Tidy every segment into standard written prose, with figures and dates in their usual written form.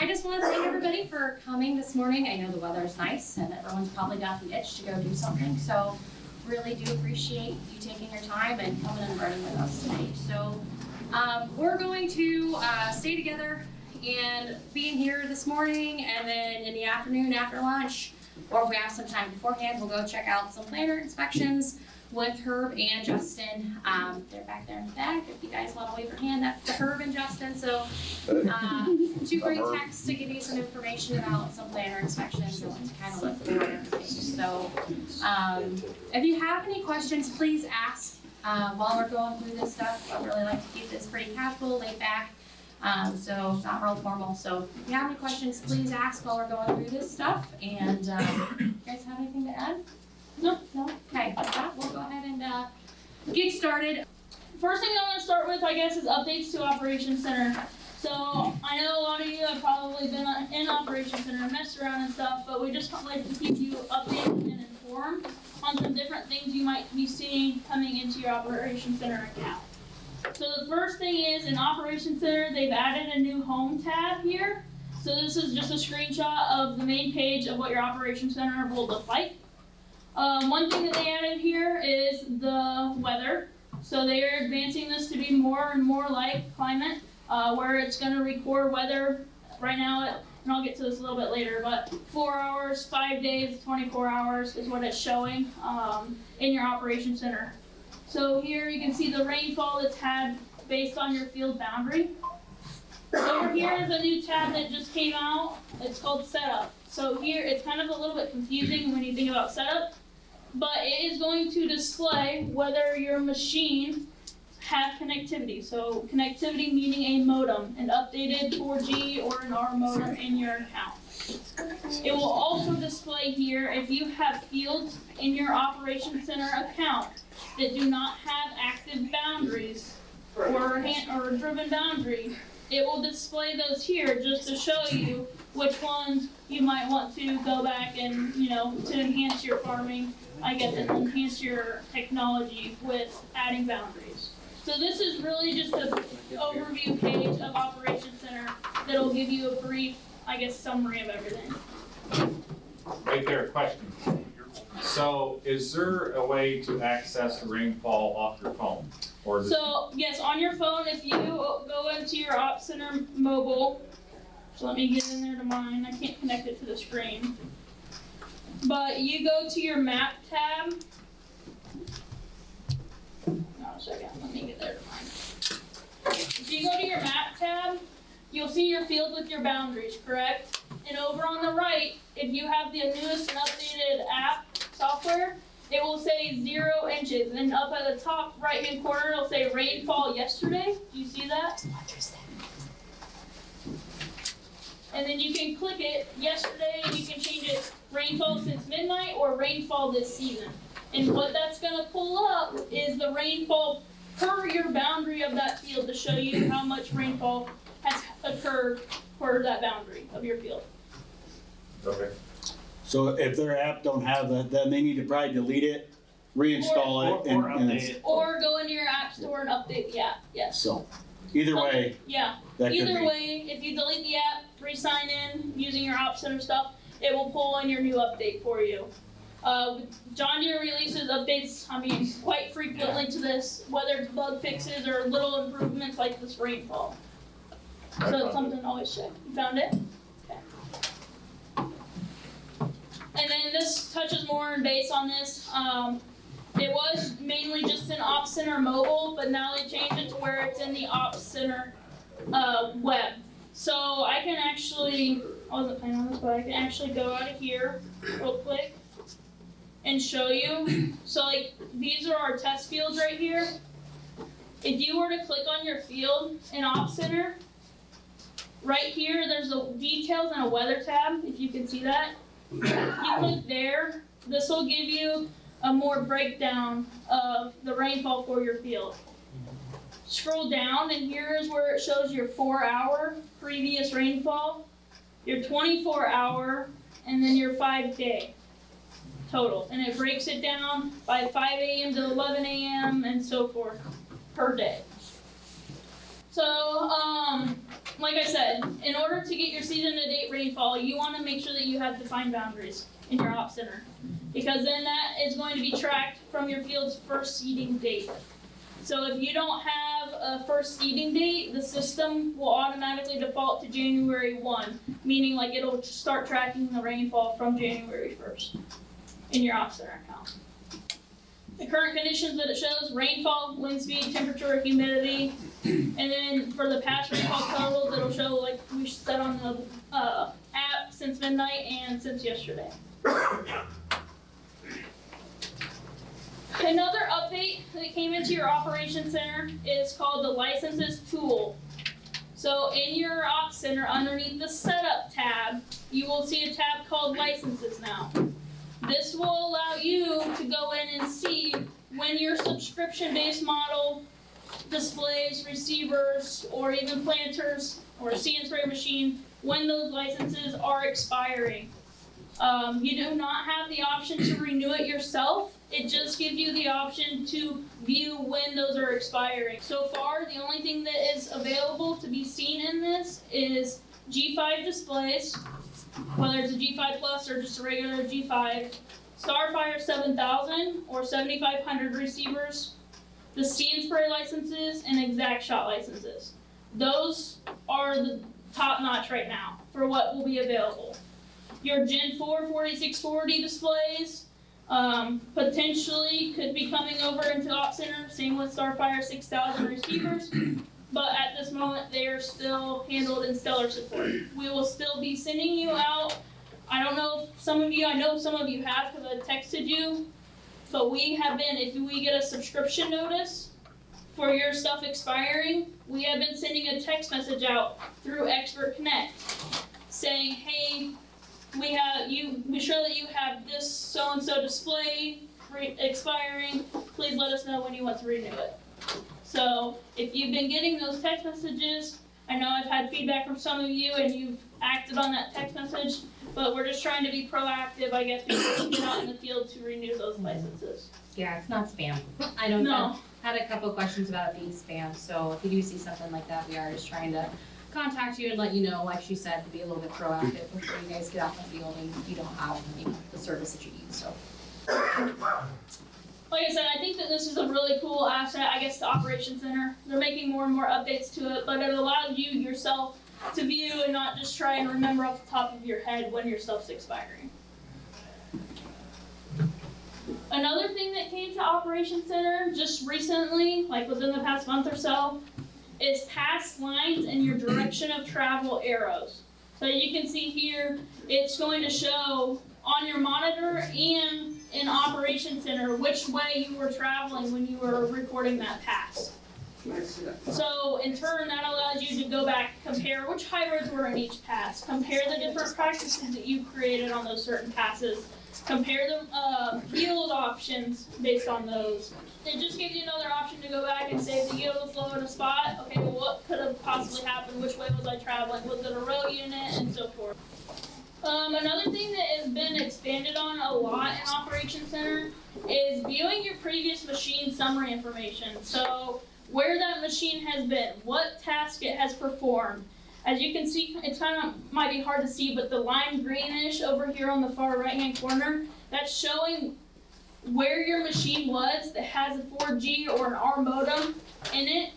I just want to thank everybody for coming this morning. I know the weather's nice and everyone's probably got the itch to go do something. So really do appreciate you taking your time and coming and running with us today. So we're going to stay together and being here this morning, and then in the afternoon after lunch, or if we have some time beforehand, we'll go check out some planter inspections with Herb and Justin. They're back there in the back. If you guys want to wave your hand, that's the Herb and Justin. So two great texts to give you some information about some planter inspections and what to kind of look for and everything. So if you have any questions, please ask while we're going through this stuff. I really like to keep this pretty casual, laid back. So not real formal. So if you have any questions, please ask while we're going through this stuff. And you guys have anything to add? No? Okay, with that, we'll go ahead and get started. First thing I want to start with, I guess, is updates to Operations Center. So I know a lot of you have probably been in Operations Center and messed around and stuff, but we just like to keep you updated and informed on some different things you might be seeing coming into your Operations Center account. So the first thing is, in Operations Center, they've added a new Home tab here. So this is just a screenshot of the main page of what your Operations Center will look like. One thing that they added here is the weather. So they are advancing this to be more and more like climate, where it's going to record weather right now, and I'll get to this a little bit later, but 4 hours, 5 days, 24 hours is what it's showing in your Operations Center. So here you can see the rainfall that's had based on your field boundary. Over here is a new tab that just came out. It's called Setup. So here it's kind of a little bit confusing when you think about setup, but it is going to display whether your machine has connectivity. So connectivity meaning a modem, an updated 4G or an R modem in your account. It will also display here if you have fields in your Operations Center account that do not have active boundaries or a driven boundary. It will display those here just to show you which ones you might want to go back and, to enhance your farming, I guess, and enhance your technology with adding boundaries. So this is really just an overview page of Operations Center that'll give you a brief, I guess, summary of everything. Right there, question. So is there a way to access the rainfall off your phone? So yes, on your phone, if you go into your Op Center mobile, so let me get in there to mine. I can't connect it to the screen. But you go to your map tab. No, a second, let me get there to mine. If you go to your map tab, you'll see your field with your boundaries, correct? And over on the right, if you have the newest and updated app software, it will say 0 inches. And up at the top right hand corner, it'll say rainfall yesterday. Do you see that? And then you can click it yesterday and you can change it rainfall since midnight or rainfall this season. And what that's going to pull up is the rainfall per your boundary of that field to show you how much rainfall has occurred for that boundary of your field. Okay. So if their app don't have that, then they need to probably delete it, reinstall it, or update it. Or go into your app store and update the app, yes. So either way, yeah. That Either way, if you delete the app, re-sign in using your Op Center stuff, it will pull in your new update for you. John Deere releases updates, quite frequently to this, whether it's bug fixes or little improvements like this rainfall. So it's something to always check. You found it? Okay. And then this touches more and base on this. It was mainly just in Op Center mobile, but now they changed it to where it's in the Op Center web. So I can actually, I wasn't planning on this, but I can actually go out of here real quick and show you. So like these are our test fields right here. If you were to click on your field in Op Center, right here there's the details and a weather tab, if you can see that. You click there, this will give you a more breakdown of the rainfall for your field. Scroll down and here's where it shows your 4-hour previous rainfall, your 24-hour, and then your 5-day total. And it breaks it down by 5 a.m. to 11 a.m. and so forth per day. So, like like I said, in order to get your season-to-date rainfall, you want to make sure that you have defined boundaries in your op center, because then that is going to be tracked from your field's first seeding date. So if you don't have a first seeding date, the system will automatically default to January 1, meaning like it'll start tracking the rainfall from January 1st in your op center account. The current conditions that it shows: rainfall, wind speed, temperature, humidity, and then for the past rainfall totals, it'll show like we said on the app since midnight and since yesterday. Another update that came into your operations center is called the licenses tool. So in your ops center, underneath the setup tab, you will see a tab called licenses now. This will allow you to go in and see when your subscription-based model displays, receivers, or even planters, or See and Spray machine, when those licenses are expiring. You do not have the option to renew it yourself. It just gives you the option to view when those are expiring. So far, the only thing that is available to be seen in this is G5 displays, whether it's a G5 Plus or just a regular G5, Starfire 7000 or 7500 receivers, the See and Spray licenses, and Exact Shot licenses. Those are the top notch right now for what will be available. Your Gen 4 4640 displays potentially could be coming over into Op Center, same with Starfire 6000 receivers, but at this moment they are still handled in Stellar support. We will still be sending you out. I don't know if some of you, I know some of you have because I texted you, but we have been, if we get a subscription notice for your stuff expiring, we have been sending a text message out through Expert Connect saying, hey, we show that you have this so-and-so display expiring. Please let us know when you want to renew it. So if you've been getting those text messages, I know I've had feedback from some of you and you've acted on that text message, but we're just trying to be proactive, I guess, before we get out in the field to renew those licenses. Yeah, it's not spam. I don't No. know. Had a couple of questions about it being spam, so if you do see something like that, we are just trying to contact you and let you know, like she said, to be a little bit proactive before you guys get out in the field and you don't have the service that you need, so. Like I said, I think that this is a really cool asset, I guess, the Operations Center. They're making more and more updates to it, but it allows you yourself to view and not just try and remember off the top of your head when your stuff's expiring. Another thing that came to Operations Center just recently, like within the past month or so, is past lines and your direction of travel arrows. So you can see here, it's going to show on your monitor and in Operations Center which way you were traveling when you were recording that pass. So in turn, that allows you to go back, compare which high roads were in each pass, compare the different practices that you created on those certain passes, compare the yield options based on those. It just gives you another option to go back and say if the yield was low in a spot, okay, well what could have possibly happened, which way was I traveling, was it a row unit, and so forth. Another thing that has been expanded on a lot in Operations Center is viewing your previous machine summary information. So where that machine has been, what task it has performed. As you can see, it's kind of might be hard to see, but the lime greenish over here on the far right-hand corner, that's showing where your machine was that has a 4G or an R modem in it,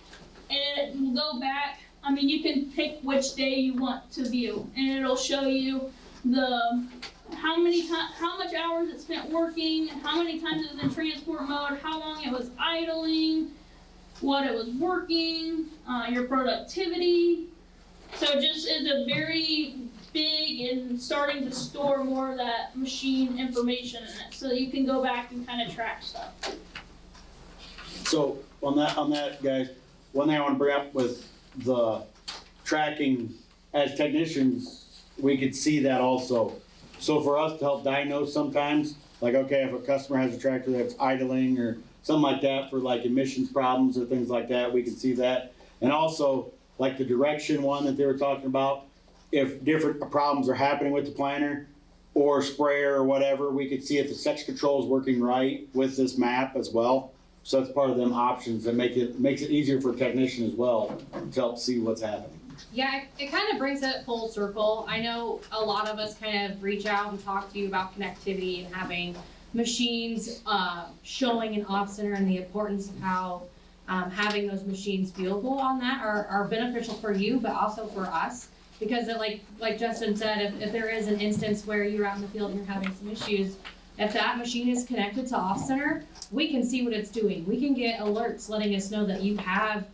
and it will go back. I mean, you can pick which day you want to view, and it'll show you the how much hours it spent working, how many times it was in transport mode, how long it was idling, what it was working, your productivity. So it just is a very big and starting to store more of that machine information in it, so that you can go back and kind of track stuff. So on that, guys, one thing I want to bring up with the tracking, as technicians, we could see that also. So for us to help diagnose sometimes, like, okay, if a customer has a tractor that's idling or something like that for like emissions problems or things like that, we can see that. And also, like the direction one that they were talking about, if different problems are happening with the planter or sprayer or whatever, we could see if the section control is working right with this map as well. So that's part of them options that makes it easier for a technician as well to help see what's happening. Yeah, it kind of brings it full circle. I know a lot of us kind of reach out and talk to you about connectivity and having machines showing an off center and the importance of how having those machines viewable on that are beneficial for you, but also for us. Because like Justin said, if there is an instance where you're out in the field and you're having some issues, if that machine is connected to off center, we can see what it's doing. We can get alerts letting us know that you have,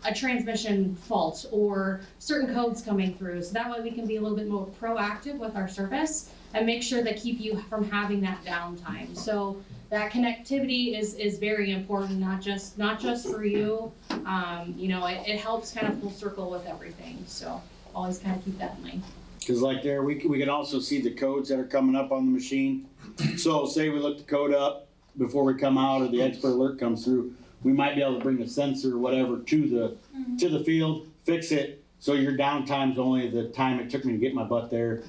a transmission fault or certain codes coming through. So that way we can be a little bit more proactive with our service and make sure that keep you from having that downtime. So that connectivity is very important, not just for you. It helps kind of full circle with everything. So always kind of keep that in mind. Cause like there, we can also see the codes that are coming up on the machine. So say we look the code up before we come out or the expert alert comes through, we might be able to bring the sensor or whatever to the field, fix it, so your downtime's only the time it took me to get my butt there,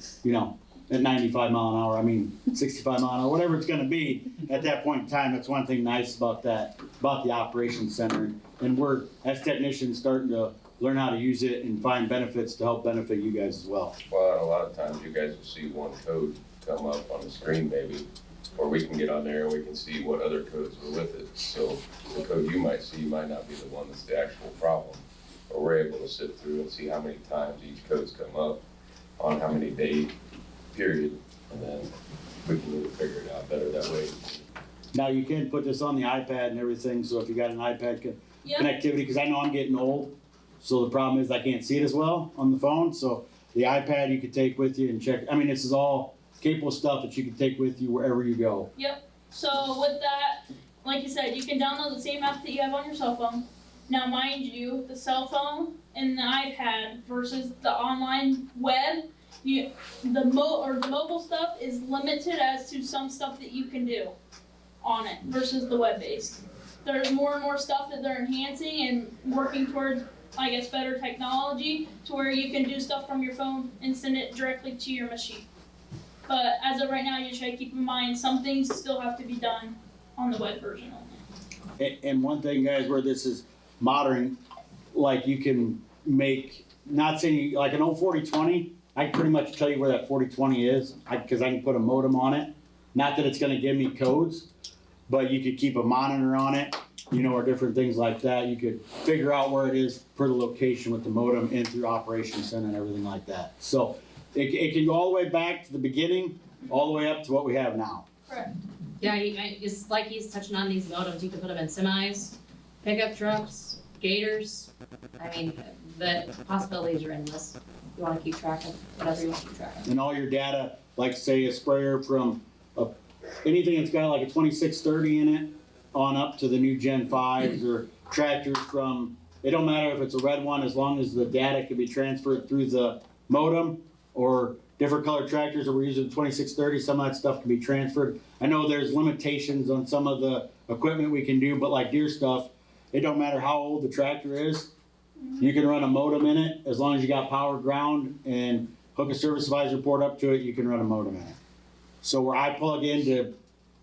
at 95 mile an hour, 65 mile an hour, whatever it's gonna be at that point in time. That's one thing nice about the operations center. And we're, as technicians, starting to learn how to use it and find benefits to help benefit you guys as well. Well, and a lot of times you guys will see one code come up on the screen maybe, or we can get on there and we can see what other codes were with it. So the code you might see might not be the one that's the actual problem. But we're able to sit through and see how many times each code's come up on how many day period, and then we can really figure it out better that way. Now you can put this on the iPad and everything, so if you got an iPad connectivity, because I know I'm getting old, so the problem is I can't see it as well on the phone. So the iPad you could take with you and check. This is all capable stuff that you can take with you wherever you go. Yep. So with that, like you said, you can download the same app that you have on your cell phone. Now, mind you, the cell phone and the iPad versus the online web, the mobile stuff is limited as to some stuff that you can do on it versus the web-based. There's more and more stuff that they're enhancing and working towards, better technology to where you can do stuff from your phone and send it directly to your machine. But as of right now, you try to keep in mind some things still have to be done on the web version only. And one thing, guys, where this is modern, like you can make, not saying like an old 4020, I can pretty much tell you where that 4020 is, because I can put a modem on it. Not that it's going to give me codes, but you could keep a monitor on it, or different things like that. You could figure out where it is per the location with the modem and through Operations Center and everything like that. So it can go all the way back to the beginning, all the way up to what we have now. Correct. Yeah, it's like he's touching on these modems. You can put them in semis, pickup trucks, gators. The possibilities are endless. You want to keep track of whatever you want to keep track of. And all your data, like say a sprayer from anything that's got like a 2630 in it on up to the new Gen 5s or tractors from, it don't matter if it's a red one, as long as the data can be transferred through the modem, or different color tractors that we're using 2630, some of that stuff can be transferred. I know there's limitations on some of the equipment we can do, but like Deere stuff, it don't matter how old the tractor is. You can run a modem in it as long as you got power ground and hook a service advisor port up to it, you can run a modem in it. So where I plug in to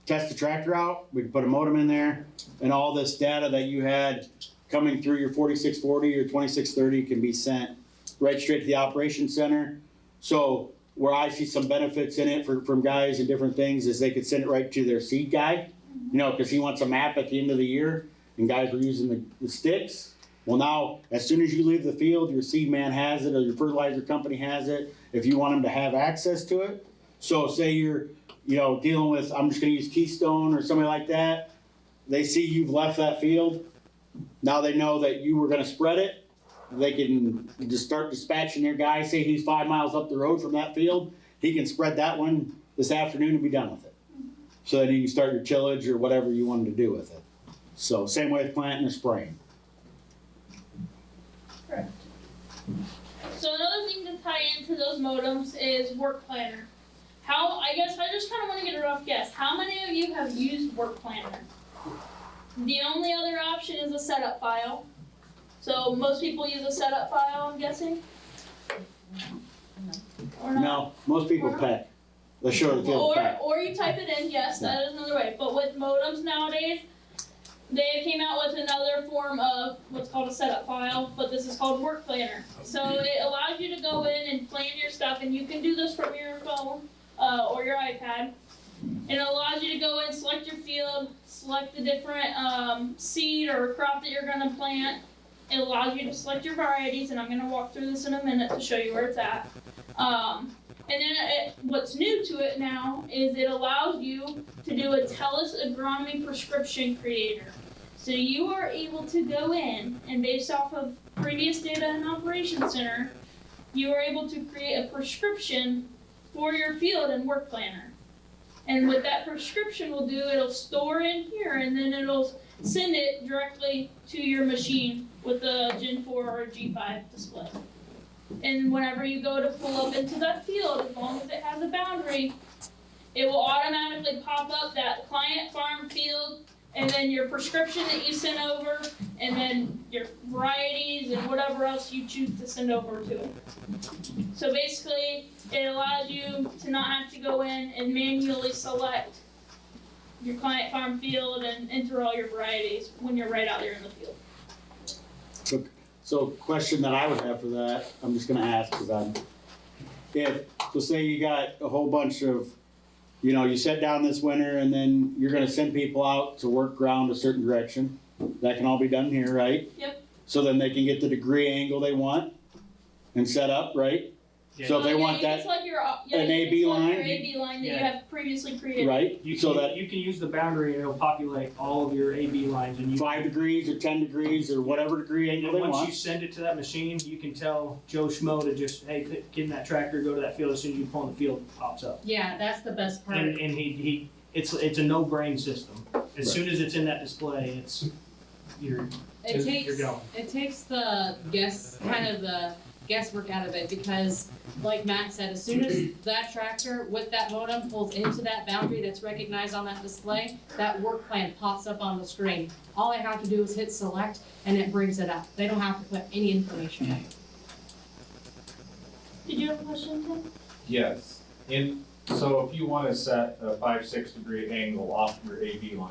test the tractor out, we can put a modem in there, and all this data that you had coming through your 4640 or 2630 can be sent right straight to the Operations Center. So where I see some benefits in it from guys and different things is they could send it right to their seed guy, because he wants a map at the end of the year, and guys were using the sticks. Well, now, as soon as you leave the field, your seed man has it or your fertilizer company has it, if you want them to have access to it. So say you're, dealing with, I'm just going to use Keystone or somebody like that. They see you've left that field. Now they know that you were going to spread it. They can just start dispatching their guy. Say he's 5 miles up the road from that field. He can spread that one this afternoon and be done with it. So then you can start your tillage or whatever you wanted to do with it. So same way with planting or spraying. Correct. So another thing to tie into those modems is Work Planner. I just kind of want to get a rough guess. How many of you have used Work Planner? The only other option is a setup file. So most people use a setup file, I'm guessing? Or not? No, most people peck. They show the field peck. Or you type it in, yes, that is another way. But with modems nowadays, they came out with another form of what's called a setup file, but this is called Work Planner. So it allows you to go in and plan your stuff, and you can do this from your phone or your iPad. And it allows you to go in, select your field, select the different seed or crop that you're going to plant. It allows you to select your varieties, and I'm going to walk through this in a minute to show you where it's at. And then what's new to it now is it allows you to do a TELUS agronomy prescription creator. So you are able to go in and based off of previous data in Operations Center, you are able to create a prescription for your field in Work Planner. And what that prescription will do, it'll store in here and then it'll send it directly to your machine with a Gen 4 or a G5 display. And whenever you go to pull up into that field, as long as it has a boundary, it will automatically pop up that client farm field and then your prescription that you sent over and then your varieties and whatever else you choose to send over to it. So basically, it allows you to not have to go in and manually select your client farm field and enter all your varieties when you're right out there in the field. So question that I would have for that, I'm just gonna ask, cause so say you got a whole bunch of, you set down this winter and then you're gonna send people out to work ground a certain direction. That can all be done here, right? Yep. So then they can get the degree angle they want and set up, right? So if they want you that, can select your, an you can AB select line? your AB line that you Yeah. have previously created. right? You So can, that you can use the boundary and it'll populate all of your AB lines and you. 5 degrees or 10 degrees or whatever degree angle And they once you want. send it to that machine, you can tell Joe Schmo to just, hey, get in that tractor, go to that field, as soon as you pull in the field, it pops up. Yeah, that's the best part. And it's a no-brain system. As soon as it's in that display, you're going. It takes the guesswork out of it because, like Matt said, as soon as that tractor with that modem pulls into that boundary that's recognized on that display, that work plan pops up on the screen. All I have to do is hit select and it brings it up. They don't have to put any information in. Did you have a question, Tim? Yes, so if you wanna set a 5-6 degree angle off your AB line,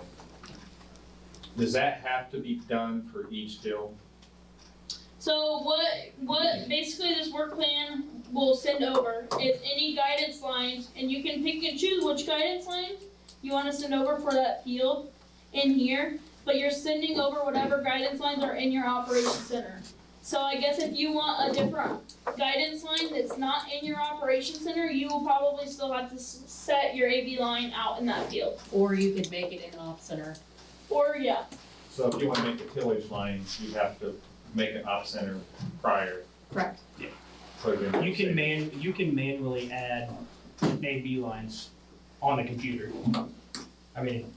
does that have to be done for each field? So what basically this work plan will send over is any guidance lines, and you can pick and choose which guidance lines you want to send over for that field in here, but you're sending over whatever guidance lines are in your operations center. So I guess if you want a different guidance line that's not in your operations center, you will probably still have to set your AB line out in that field. Or you could make it in off center. Or yeah, So if you wanna make a tillage line, you have to make an off center prior. Correct. Put it in. You can manually add AB lines on a computer. I mean,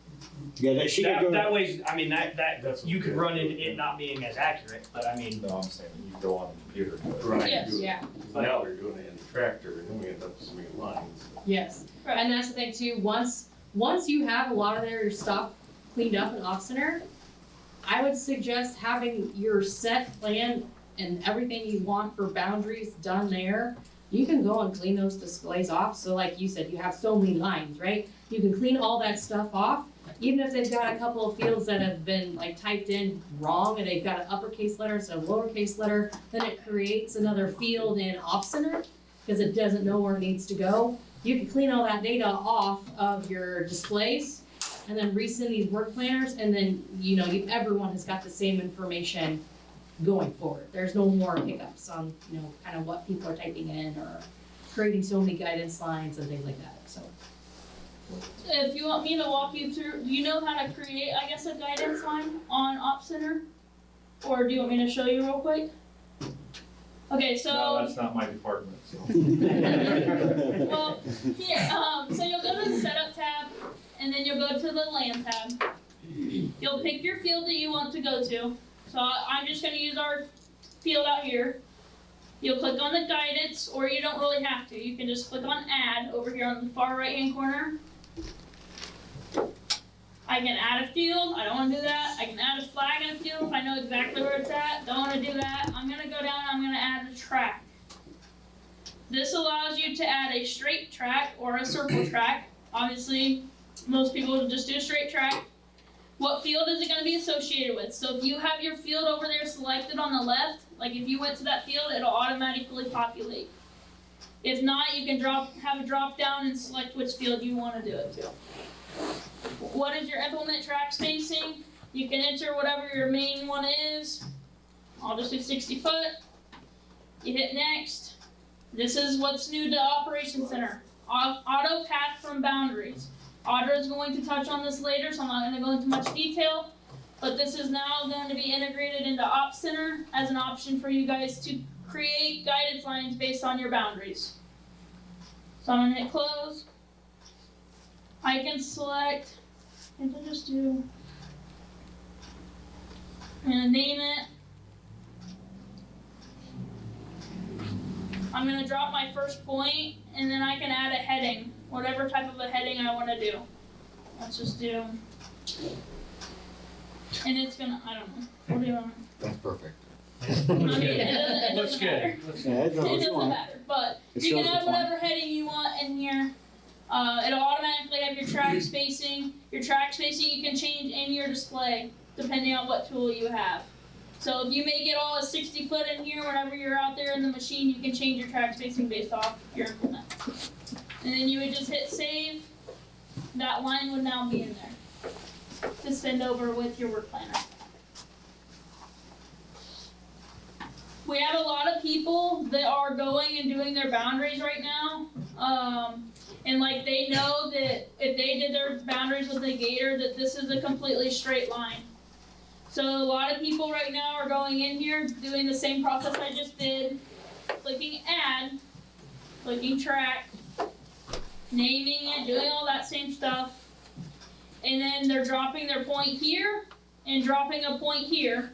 Yeah, that way, I mean, that That's you could okay. run into it not being as accurate, but I mean. No, I'm saying you go on the computer. and do it. Right. Yes. Yeah. Now they're doing it in the tractor, and we end up with so many lines. Yes. Right. And that's the thing too, once you have a lot of their stuff cleaned up in off center, I would suggest having your set plan and everything you want for boundaries done there. You can go and clean those displays off. So like you said, you have so many lines, right? You can clean all that stuff off. Even if they've got a couple of fields that have been like typed in wrong and they've got an uppercase letter instead of lowercase letter, then it creates another field in off center because it doesn't know where it needs to go. You can clean all that data off of your displays and then resend these work planners, and then, everyone has got the same information going forward. There's no more hiccups on, kind of what people are typing in or creating so many guidance lines and things like that, so. if you want me to walk you through, do you know how to create, I guess, a guidance line on Op Center? Or do you want me to show you real quick? Okay, so. No, that's not my department, so. Well, here, so you'll go to the setup tab, and then you'll go to the land tab. You'll pick your field that you want to go to. So I'm just gonna use our field out here. You'll click on the guidance, or you don't really have to. You can just click on add over here on the far right hand corner. I can add a field, I don't wanna do that. I can add a flag in a field if I know exactly where it's at, don't wanna do that. I'm gonna go down, I'm gonna add a track. This allows you to add a straight track or a circle track. Obviously, most people will just do a straight track. what field is it gonna be associated with? So if you have your field over there selected on the left, like if you went to that field, it'll automatically populate. If not, you can have a drop down and select which field you wanna do it to. What is your implement track spacing? You can enter whatever your main one is. I'll just do 60 foot. You hit next. This is what's new to Operations Center. Auto path from boundaries. Audra is going to touch on this later, so I'm not going to go into much detail. But this is now going to be integrated into Ops Center as an option for you guys to create guidance lines based on your boundaries. So I'm going to hit close. I can select, and I'll just do, I'm going to name it. I'm going to drop my first point, and then I can add a heading, whatever type of a heading I want to do. Let's just do, and it's going to, I don't know, what do you want? That's perfect. I mean, it Looks doesn't matter. good. Yeah, It doesn't matter, but It you can shows add the point. whatever heading you want in here. It'll automatically have your track spacing. Your track spacing you can change in your display, depending on what tool you have. So if you make it all a 60 foot in here, whenever you're out there in the machine, you can change your track spacing based off your implement. And then you would just hit save. That line would now be in there to send over with your work planner. We have a lot of people that are going and doing their boundaries right now. And like they know that if they did their boundaries with the gator, that this is a completely straight line. So a lot of people right now are going in here, doing the same process I just did, clicking add, clicking track, naming it, doing all that same stuff. And then they're dropping their point here and dropping a point here.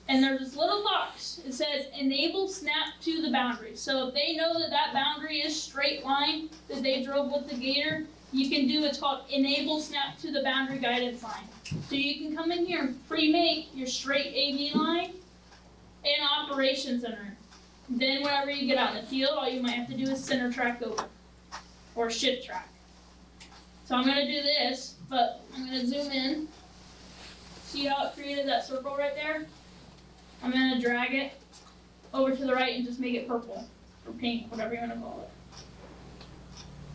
And there's this little box. It says enable snap to the boundary. So if they know that that boundary is straight line that they drove with the gator, you can do what's called enable snap to the boundary guidance line. So you can come in here and pre-make your straight AV line in Operations Center. Then whenever you get out in the field, all you might have to do is center track over or shift track. So I'm gonna do this, but I'm gonna zoom in. See how it created that circle right there? I'm gonna drag it over to the right and just make it purple or pink, whatever you wanna call it.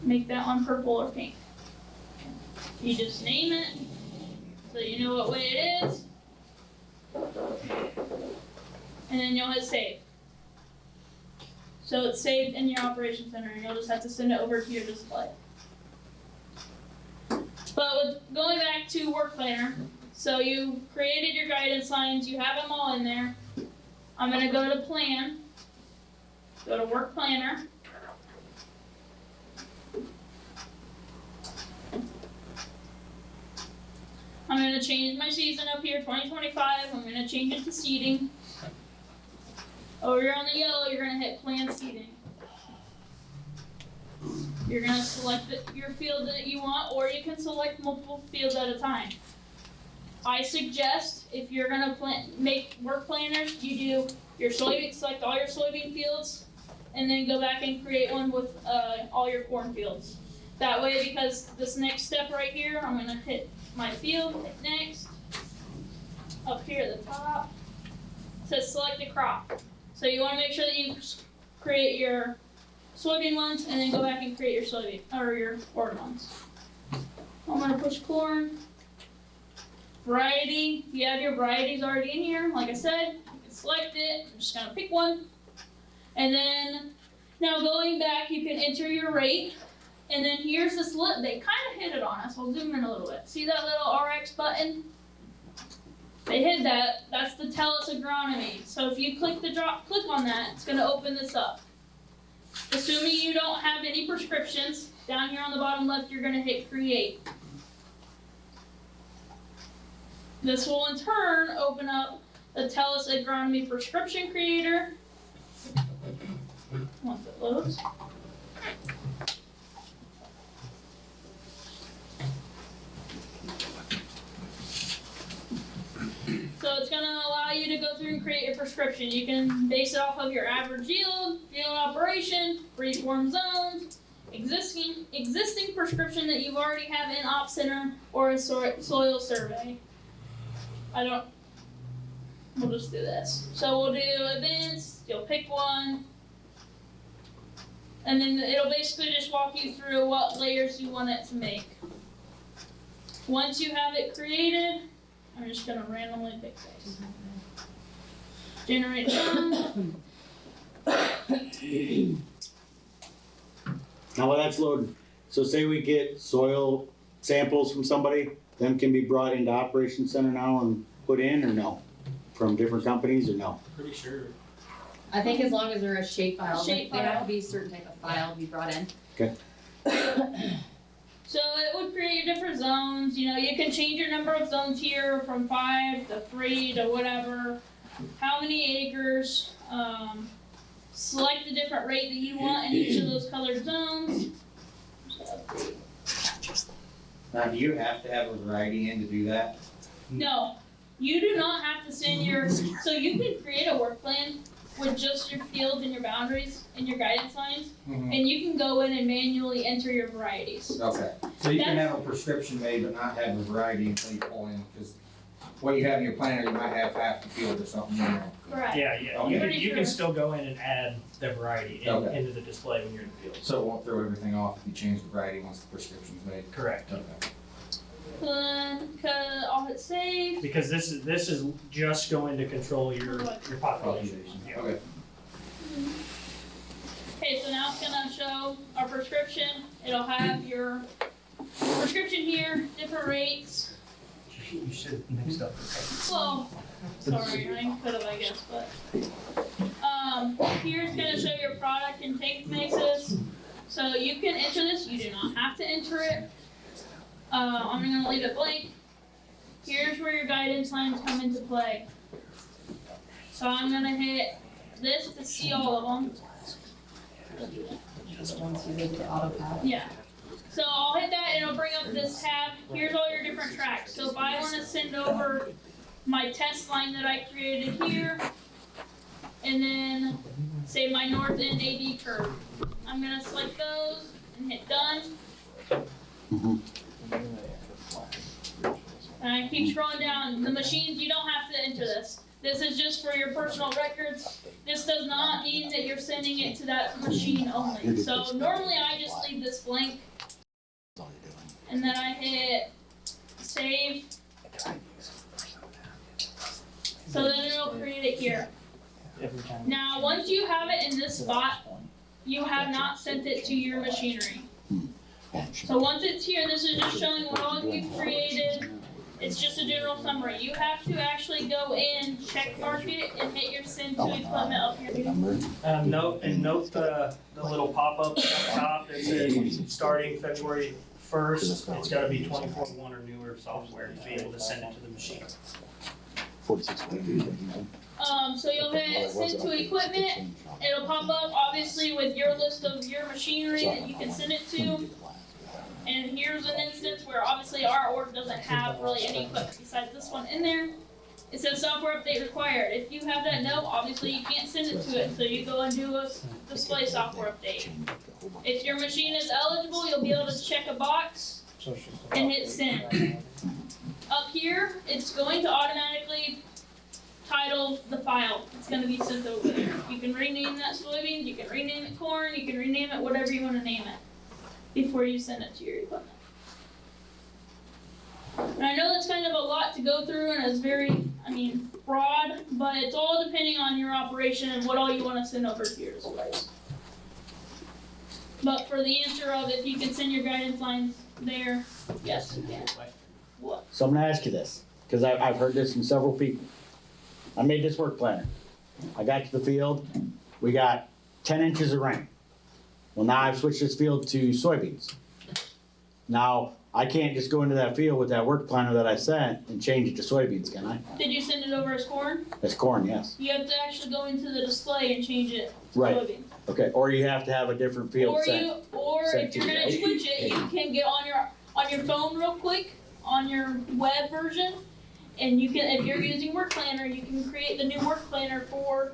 Make that one purple or pink. You just name it so you know what way it is. And then you'll hit save. So it's saved in your Operations Center and you'll just have to send it over to your display. But with going back to Work Planner, so you created your guidance lines, you have them all in there. I'm gonna go to Plan, go to Work Planner. I'm gonna change my season up here, 2025, I'm gonna change it to seeding. Over here on the yellow, you're gonna hit Plan Seeding. You're gonna select your field that you want, or you can select multiple fields at a time. I suggest if you're gonna make work planners, you do your soybean, select all your soybean fields, and then go back and create one with all your corn fields. That way, because this next step right here, I'm gonna hit my field, hit next. Up here at the top, it says select a crop. So you wanna make sure that you create your soybean ones, and then go back and create your soybean, or your corn ones. I'm gonna push corn. Variety, if you have your varieties already in here, like I said, you can select it. I'm just gonna pick one. And then, now going back, you can enter your rate. And then here's this they kind of hid it on us. I'll zoom in a little bit. See that little RX button? They hid that. That's the Tell Us Agronomy. So if you click on that, it's gonna open this up. Assuming you don't have any prescriptions, down here on the bottom left, you're gonna hit create. This will in turn open up the Tell Us Agronomy prescription creator. Once it loads. So it's gonna allow you to go through and create your prescription. You can base it off of your average yield, field operation, free-form zones, existing prescription that you've already have in Op Center or a soil survey. We'll just do this. So we'll do events, you'll pick one, and then it'll basically just walk you through what layers you want it to make. Once you have it created, I'm just gonna randomly pick this. Generate done. Now while that's loaded, so say we get soil samples from somebody, them can be brought into Operations Center now and put in, or no? From different companies, or no? Pretty sure. I think as long as they're a shape file, Shape they have file. to be a certain type of file to be brought in. So it would create different zones. You know, you can change your number of zones here from 5 to 3 to whatever. How many acres? Select the different rate that you want in each of those colored zones. Now, do you have to have a variety in to do that? No, you do not have to send your, so you can create a work plan with just your fields and your boundaries and your guidance lines, Mhm. and you can go in and manually enter your varieties. Okay, so you can have a prescription made but not have a variety until you pull in, because what you have in your planner, you might have half the field or something, you know. Correct. Yeah, yeah. Okay. You can still go in and add the variety Okay. into the display when you're in the field. So it won't throw everything off if you change the variety once the prescription's made. Correct. Okay. I'll hit save. Because this is just going to control your population. Yeah. Okay. Okay, so now it's gonna show our prescription. It'll have your prescription here, different rates. You should have mixed up. Well, sorry, I could have, I guess, but. Here's gonna show your product and tank mixes. So you can enter this, you do not have to enter it. I'm gonna leave it blank. Here's where your guidance lines come into play. So I'm gonna hit this to see all of them. Once you leave the auto pad. Yeah. So I'll hit that and it'll bring up this tab. Here's all your different tracks. So if I want to send over my test line that I created here, and then say my north end AD curve, I'm gonna select those and hit done. And I keep scrolling down. The machines, you don't have to enter this. This is just for your personal records. This does not mean that you're sending it to that machine only. So normally I just leave this blank. And then I hit save. So then it'll create it here. Now, once you have it in this spot, you have not sent it to your machinery. So once it's here, this is just showing what all you've created. It's just a general summary. You have to actually go in, check mark it, and hit your send to equipment up here. Note the little pop-up up top that says starting February 1st, it's gotta be 24/1 or newer software to be able to send it to the machine. So you'll hit send to equipment. It'll pop up obviously with your list of your machinery that you can send it to. And here's an instance where obviously our org doesn't have really any equipment besides this one in there. It says software update required. If you have that note, obviously you can't send it to it, so you go and do a display software update. If your machine is eligible, you'll be able to check a box and hit send. Up here, it's going to automatically title the file. It's going to be sent over there. You can rename that soybeans, you can rename it corn, you can rename it whatever you want to name it before you send it to your equipment. And I know that's kind of a lot to go through and it's very, broad, but it's all depending on your operation and what all you want to send over to your displays. But for the answer of if you can send your guidance lines there, yes, you can. What? So I'm gonna ask you this, because I've heard this from several people. I made this work planner. I got to the field, we got 10 inches of rain. Well, now I've switched this field to soybeans. Now, I can't just go into that field with that work planner that I sent and change it to soybeans, can I? Did you send it over as corn? It's corn, yes. You have to actually go into the display and change it to Right. soybean. Okay, or you have to have a different field Or set. if you're gonna switch it, you can get on your phone real quick, on your web version, and you can, if you're using Work Planner, you can create the new Work Planner for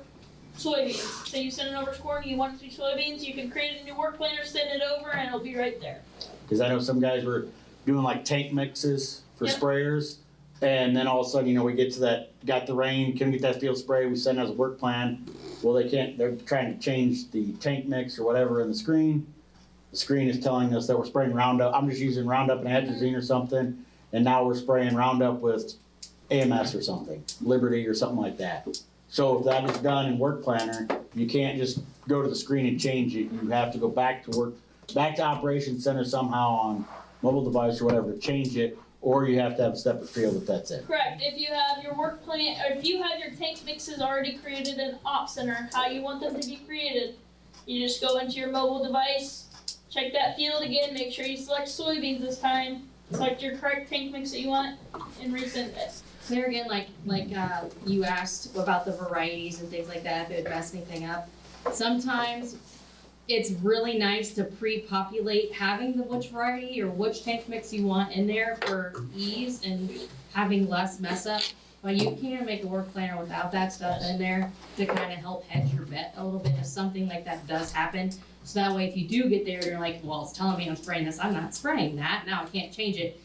soybeans. Say you send it over to corn, you want it to be soybeans, you can create a new work planner, send it over, and it'll be right there. Cause I know some guys were doing like tank mixes for Yep. sprayers. And then all of a sudden, we get to that, got the rain, couldn't get that field spray, we send out a work plan. Well, they can't, they're trying to change the tank mix or whatever in the screen. The screen is telling us that we're spraying Roundup, I'm just using Roundup and atrazine or something, and now we're spraying Roundup with AMS or something, Liberty or something like that. So if that is done in Work Planner, you can't just go to the screen and change it, you have to go back to Operations Center somehow on mobile device or whatever to change it, or you have to have a separate field if that's it. Correct. If you have your work plan, or if you have your tank mixes already created in Op Center, how you want them to be created, you just go into your mobile device, check that field again, make sure you select soybeans this time, select your correct tank mix that you want, and resend it. There again, like you asked about the varieties and things like that, if it would mess anything up. Sometimes it's really nice to pre-populate having the which variety or which tank mix you want in there for ease and having less mess up. But you can make a work planner without that stuff in there to kind of help hedge your bet a little bit if something like that does happen. So that way if you do get there, you're like, well, it's telling me I'm spraying this, I'm not spraying that, now I can't change it.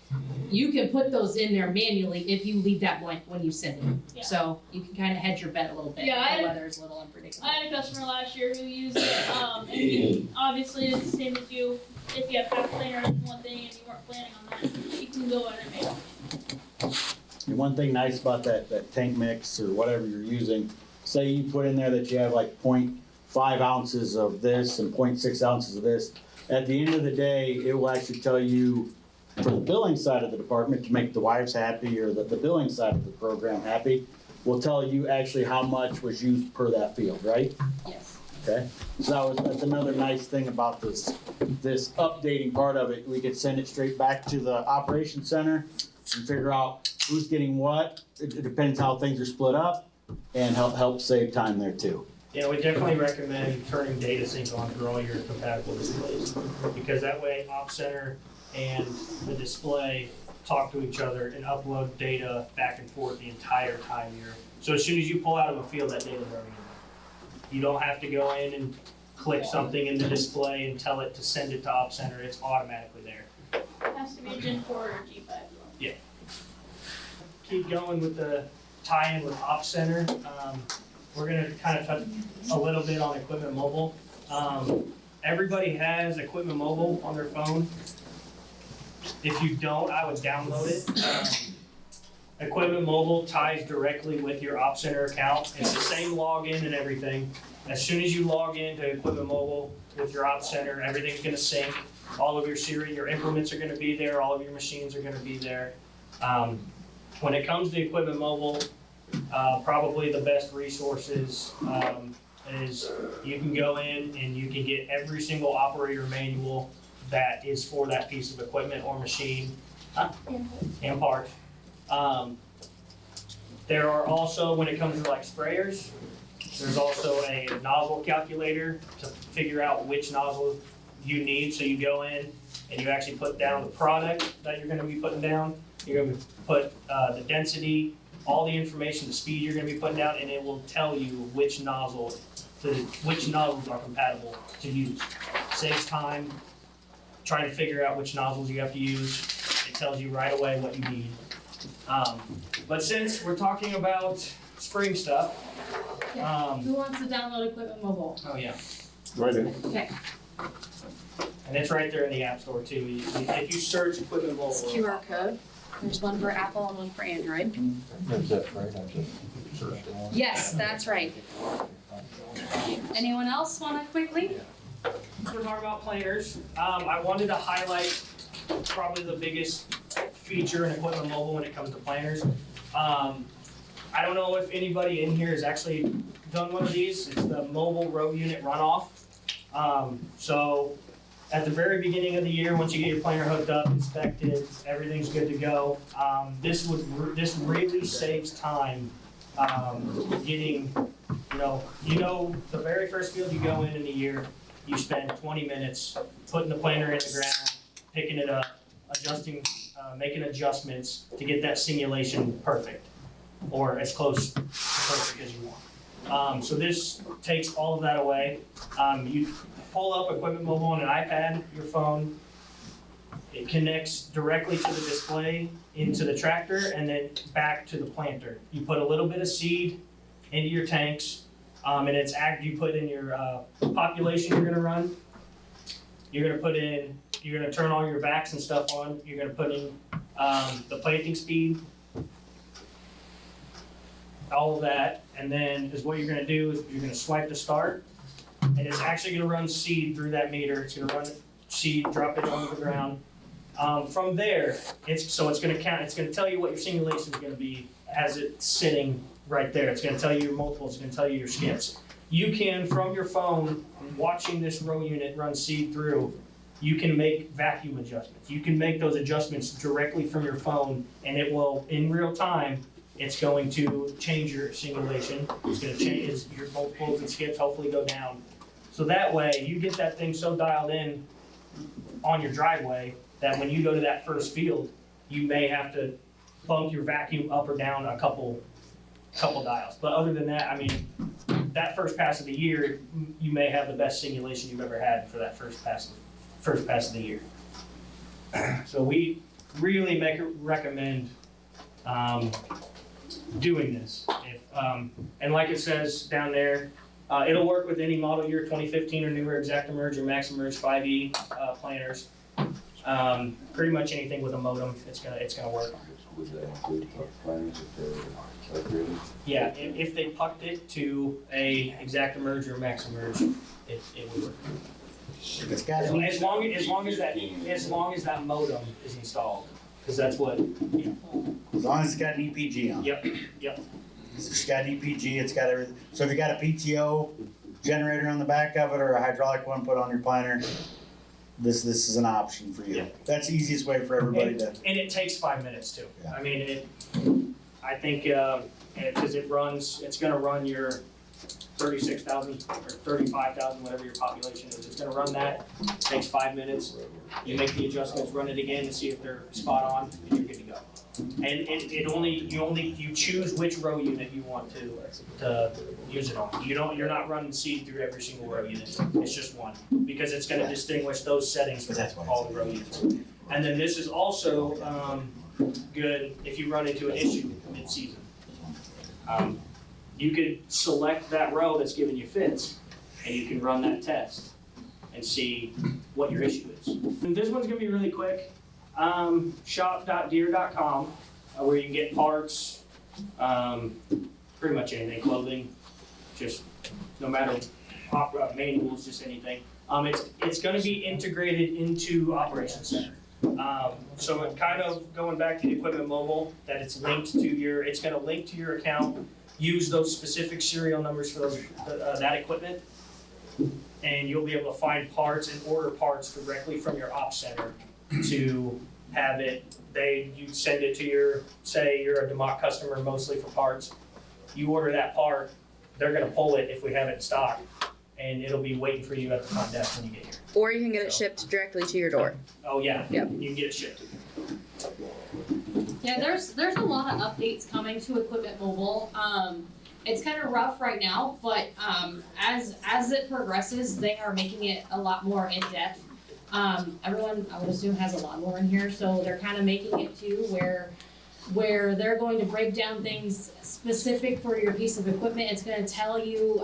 You can put those in there manually if you leave that blank when you send it. Yeah. So you can kind of hedge your bet a little bit Yeah, if the weather is a little unpredictable. I had a customer last year who used it, and he, obviously it's the same as you. If you have half planner on one thing and you weren't planning on that, you can go in and make it. And one thing nice about that tank mix or whatever you're using, say you put in there that you have like 0.5 ounces of this and 0.6 ounces of this, at the end of the day, it will actually tell you for the billing side of the department to make the wives happy or the billing side of the program happy, will tell you actually how much was used per that field, right? Yes. Okay, so that's another nice thing about this updating part of it. We could send it straight back to the operations center and figure out who's getting what. It depends how things are split up and help save time there too. Yeah, we definitely recommend turning data sync on for all your compatible displays, because that way Op Center and the display talk to each other and upload data back and forth the entire time you're. So as soon as you pull out of a field, that data's already in there. You don't have to go in and click something in the display and tell it to send it to Op Center, it's automatically there. It has to be a Gen 4 or G5. Keep going with the tie-in with Op Center. We're gonna kind of touch a little bit on Equipment Mobile. Everybody has Equipment Mobile on their phone. If you don't, I would download it. Equipment Mobile ties directly with your Op Center account. It's the same login and everything. As soon as you log into Equipment Mobile with your Op Center, everything's gonna sync. All of your implements are gonna be there, all of your machines are gonna be there. When it comes to Equipment Mobile, probably the best resources is you can go in and you can get every single operator manual that is for that piece of equipment or machine and part. There are also, when it comes to like sprayers, there's also a nozzle calculator to figure out which nozzle you need. So you go in and you actually put down the product that you're gonna be putting down. You're gonna put the density, all the information, the speed you're gonna be putting down, and it will tell you which nozzles are compatible to use. Saves time trying to figure out which nozzles you have to use. It tells you right away what you need. But since we're talking about spring stuff, Who wants to download Equipment Mobile? oh yeah, Right in. Okay. and it's right there in the App Store too. If you search Equipment Mobile. It's QR code. There's one for Apple and one for Android. Is that right? I just searched it on. Yes, that's right. Anyone else wanna quickly? We're talking about planters. I wanted to highlight probably the biggest feature in Equipment Mobile when it comes to planters. I don't know if anybody in here has actually done one of these. It's the mobile row unit runoff. So at the very beginning of the year, once you get your planter hooked up, inspected, everything's good to go. This really saves time getting, the very first field you go in the year, you spend 20 minutes putting the planter in the ground, picking it up, adjusting, making adjustments to get that simulation perfect, or as close to perfect as you want. So this takes all of that away. You pull up Equipment Mobile on an iPad, your phone. It connects directly to the display into the tractor and then back to the planter. You put a little bit of seed into your tanks, and you put in your population you're gonna run. You're gonna turn all your vacs and stuff on. You're gonna put in the planting speed, all of that, and then what you're gonna do is you're gonna swipe to start, and it's actually gonna run seed through that meter. It's gonna run seed, drop it onto the ground. From there, it's gonna count. It's gonna tell you what your simulation is gonna be as it's sitting right there. It's gonna tell you your multiples. It's gonna tell you your skips. You can, from your phone, watching this row unit run seed through, you can make vacuum adjustments. You can make those adjustments directly from your phone, and it will, in real time, it's going to change your simulation. It's gonna change your multiples and skips, hopefully go down. So that way, you get that thing so dialed in on your driveway that when you go to that first field, you may have to bump your vacuum up or down a couple dials. But other than that, I mean, that first pass of the year, you may have the best simulation you've ever had for that first pass of the year. So we really recommend doing this. And like it says down there, it'll work with any model year 2015 or newer ExactEmerge or MaxEmerge 5E planters. Pretty much anything with a modem, it's gonna work. Would that include puck planters if they're upgraded? Yeah, if they pucked it to a ExactEmerge or MaxEmerge, it would work. It's got As long as that modem is installed, because that's what. As long as it's got an EPG on it. Yep. If it's got EPG, it's got everything. So if you got a PTO generator on the back of it or a hydraulic one put on your planter, this is an option for you. Yeah. That's the easiest way for everybody to. And it takes 5 minutes too. Yeah. I mean, I think, because it's gonna run your 36,000 or 35,000, whatever your population is. It's gonna run that, takes 5 minutes. You make the adjustments, run it again to see if they're spot on, and you're good to go. And you choose which row unit you want to use it on. You're not running seed through every single row unit. It's just one, because it's gonna distinguish those settings from all the row units. And then this is also good if you run into an issue mid-season. You could select that row that's giving you fits, and you can run that test and see what your issue is. And this one's gonna be really quick. Shop.deere.com, where you can get parts, pretty much anything, clothing, just no matter manuals, just anything. It's going to be integrated into Operations Center. So it kind of going back to the Equipment Mobile, that it's linked to it's going to link to your account, use those specific serial numbers for that equipment, and you'll be able to find parts and order parts directly from your Ops Center to have it. You send it to say you're a DeMotte customer mostly for parts. You order that part, they're gonna pull it if we have it in stock, and it'll be waiting for you at the front desk when you get here. Or you can get it shipped directly to your door. Oh, yeah. Yep. You can get it shipped. Yeah, there's a lot of updates coming to Equipment Mobile. It's kind of rough right now, but as it progresses, they are making it a lot more in depth. Everyone, I would assume, has a lawnmower in here, so they're kind of making it too where they're going to break down things specific for your piece of equipment. It's going to tell you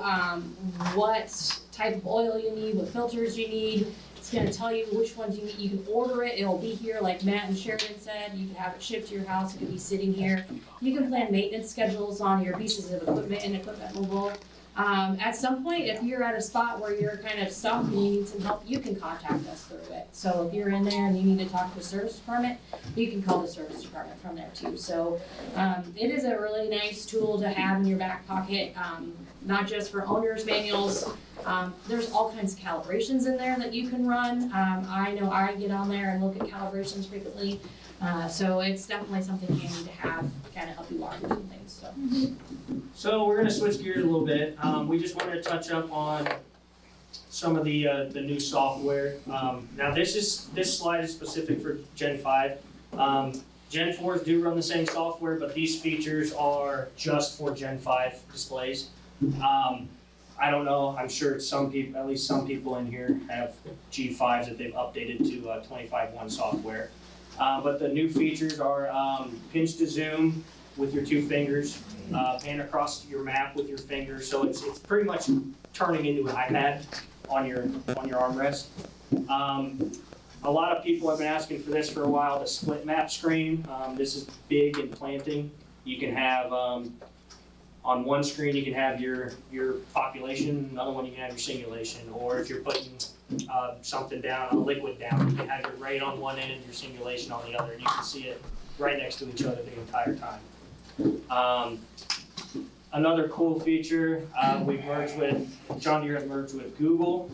what type of oil you need, what filters you need. It's going to tell you which ones you need. You can order it. It'll be here, like Matt and Sheridan said. You can have it shipped to your house. It could be sitting here. You can plan maintenance schedules on your pieces of equipment in Equipment Mobile. At some point, if you're at a spot where you're kind of stuck and you need some help, you can contact us through it. So if you're in there and you need to talk to the service department, you can call the service department from there too. So it is a really nice tool to have in your back pocket, not just for owner's manuals. There's all kinds of calibrations in there that you can run. I know I get on there and look at calibrations frequently. So it's definitely something you need to have to kind of help you walk through some things. So we're going to switch gears a little bit. We just wanted to touch up on some of the new software. Now this slide is specific for Gen 5. Gen 4s do run the same software, but these features are just for Gen 5 displays. I don't know, I'm sure some people, at least some people in here have G5s that they've updated to 25.1 software. But the new features are pinch to zoom with your 2 fingers, pan across your map with your fingers, so it's pretty much turning into an iPad on your armrest. A lot of people have been asking for this for a while, the split map screen. This is big in planting. You can have, on one screen you can have your population, another one you can have your simulation, or if you're putting something down, a liquid down, you can have your rate on one end, your simulation on the other, and you can see it right next to each other the entire time. Another cool feature, we've merged with, John Deere has merged with Google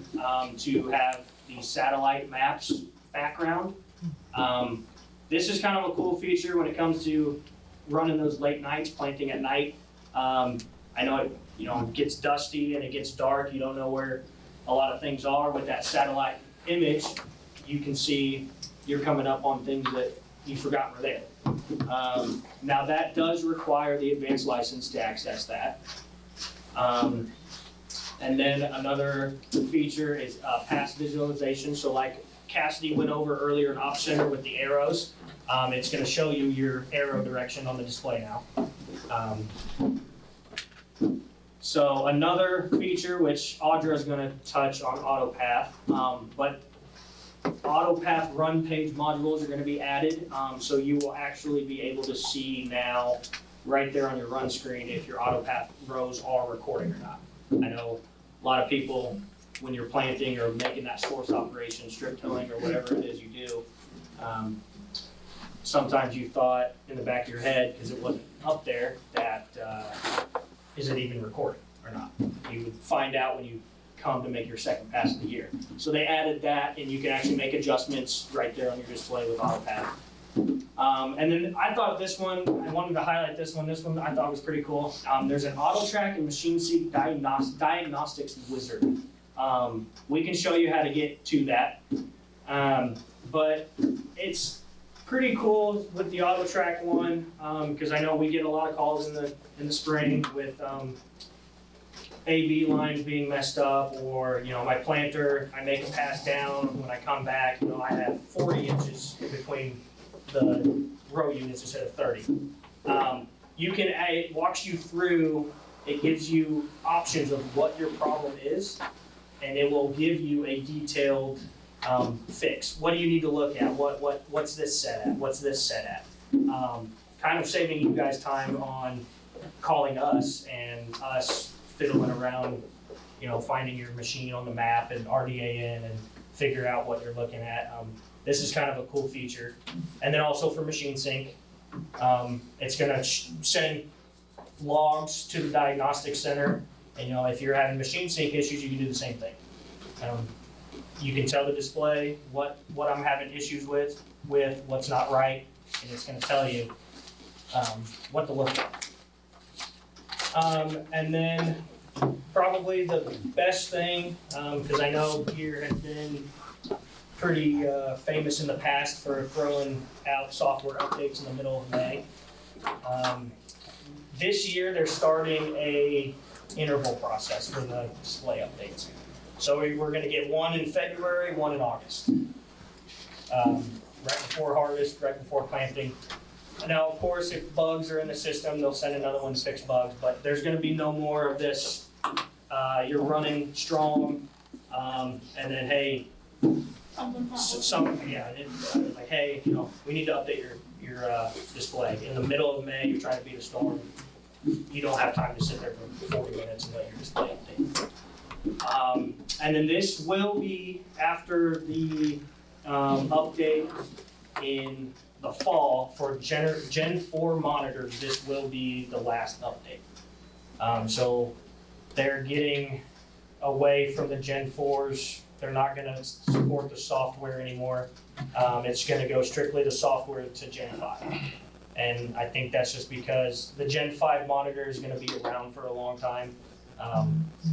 to have the satellite maps background. This is kind of a cool feature when it comes to running those late nights, planting at night. I know it gets dusty and it gets dark, you don't know where a lot of things are. With that satellite image, you can see you're coming up on things that you forgot were there. Now that does require the advanced license to access that. And then another feature is past visualization. So like Cassidy went over earlier in Op Center with the arrows, it's going to show you your arrow direction on the display now. So another feature which Audra is going to touch on AutoPath, but AutoPath run page modules are going to be added, so you will actually be able to see now right there on your run screen if your AutoPath rows are recording or not. I know a lot of people, when you're planting or making that source operation, strip tilling or whatever it is you do, sometimes you thought in the back of your head, because it wasn't up there, that is it even recording or not? You would find out when you come to make your second pass of the year. So they added that, and you can actually make adjustments right there on your display with AutoPath. And then I thought this one, I wanted to highlight this one I thought was pretty cool. There's an AutoTrack and MachineSeek diagnostics wizard. We can show you how to get to that. But it's pretty cool with the AutoTrack one, because I know we get a lot of calls in the spring with AB lines being messed up, or my planter, I make a pass down, when I come back, I have 40 inches in between the row units instead of 30. It walks you through, it gives you options of what your problem is, and it will give you a detailed fix. What do you need to look at? What's this set at? What's this set at? Kind of saving you guys time on calling us and us fiddling around, finding your machine on the map and RDA in and figure out what you're looking at. This is kind of a cool feature. And then also for MachineSync, it's gonna send logs to the diagnostic center. And if you're having MachineSync issues, you can do the same thing. You can tell the display what I'm having issues with what's not right, and it's gonna tell you what to look at. And then probably the best thing, because I know Deere has been pretty famous in the past for throwing out software updates in the middle of May. This year they're starting a interval process for the display updates. So we're going to get one in February, one in August. Right before harvest, right before planting. Now, of course, if bugs are in the system, they'll send another one to fix bugs, but there's going to be no more of this, you're running strong, and then, hey, like, hey, we need to update your display. In the middle of May, you're trying to beat a storm. You don't have time to sit there for 40 minutes and let your display update. And then this will be after the update in the fall for Gen 4 monitors. This will be the last update. So they're getting away from the Gen 4s. They're not going to support the software anymore. It's going to go strictly the software to Gen 5. And I think that's just because the Gen 5 monitor is going to be around for a long time.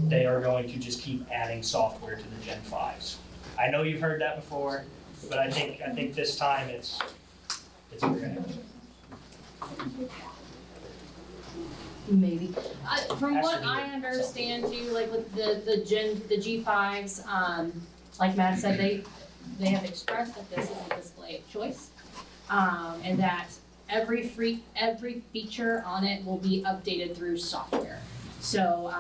They are going to just keep adding software to the Gen 5s. I know you've heard that before, but I think this time it's correct. Maybe. From Has what to be I something. understand too, like with the G5s, like Matt said, they have expressed that this is a display of choice. And that every feature on it will be updated through software. So,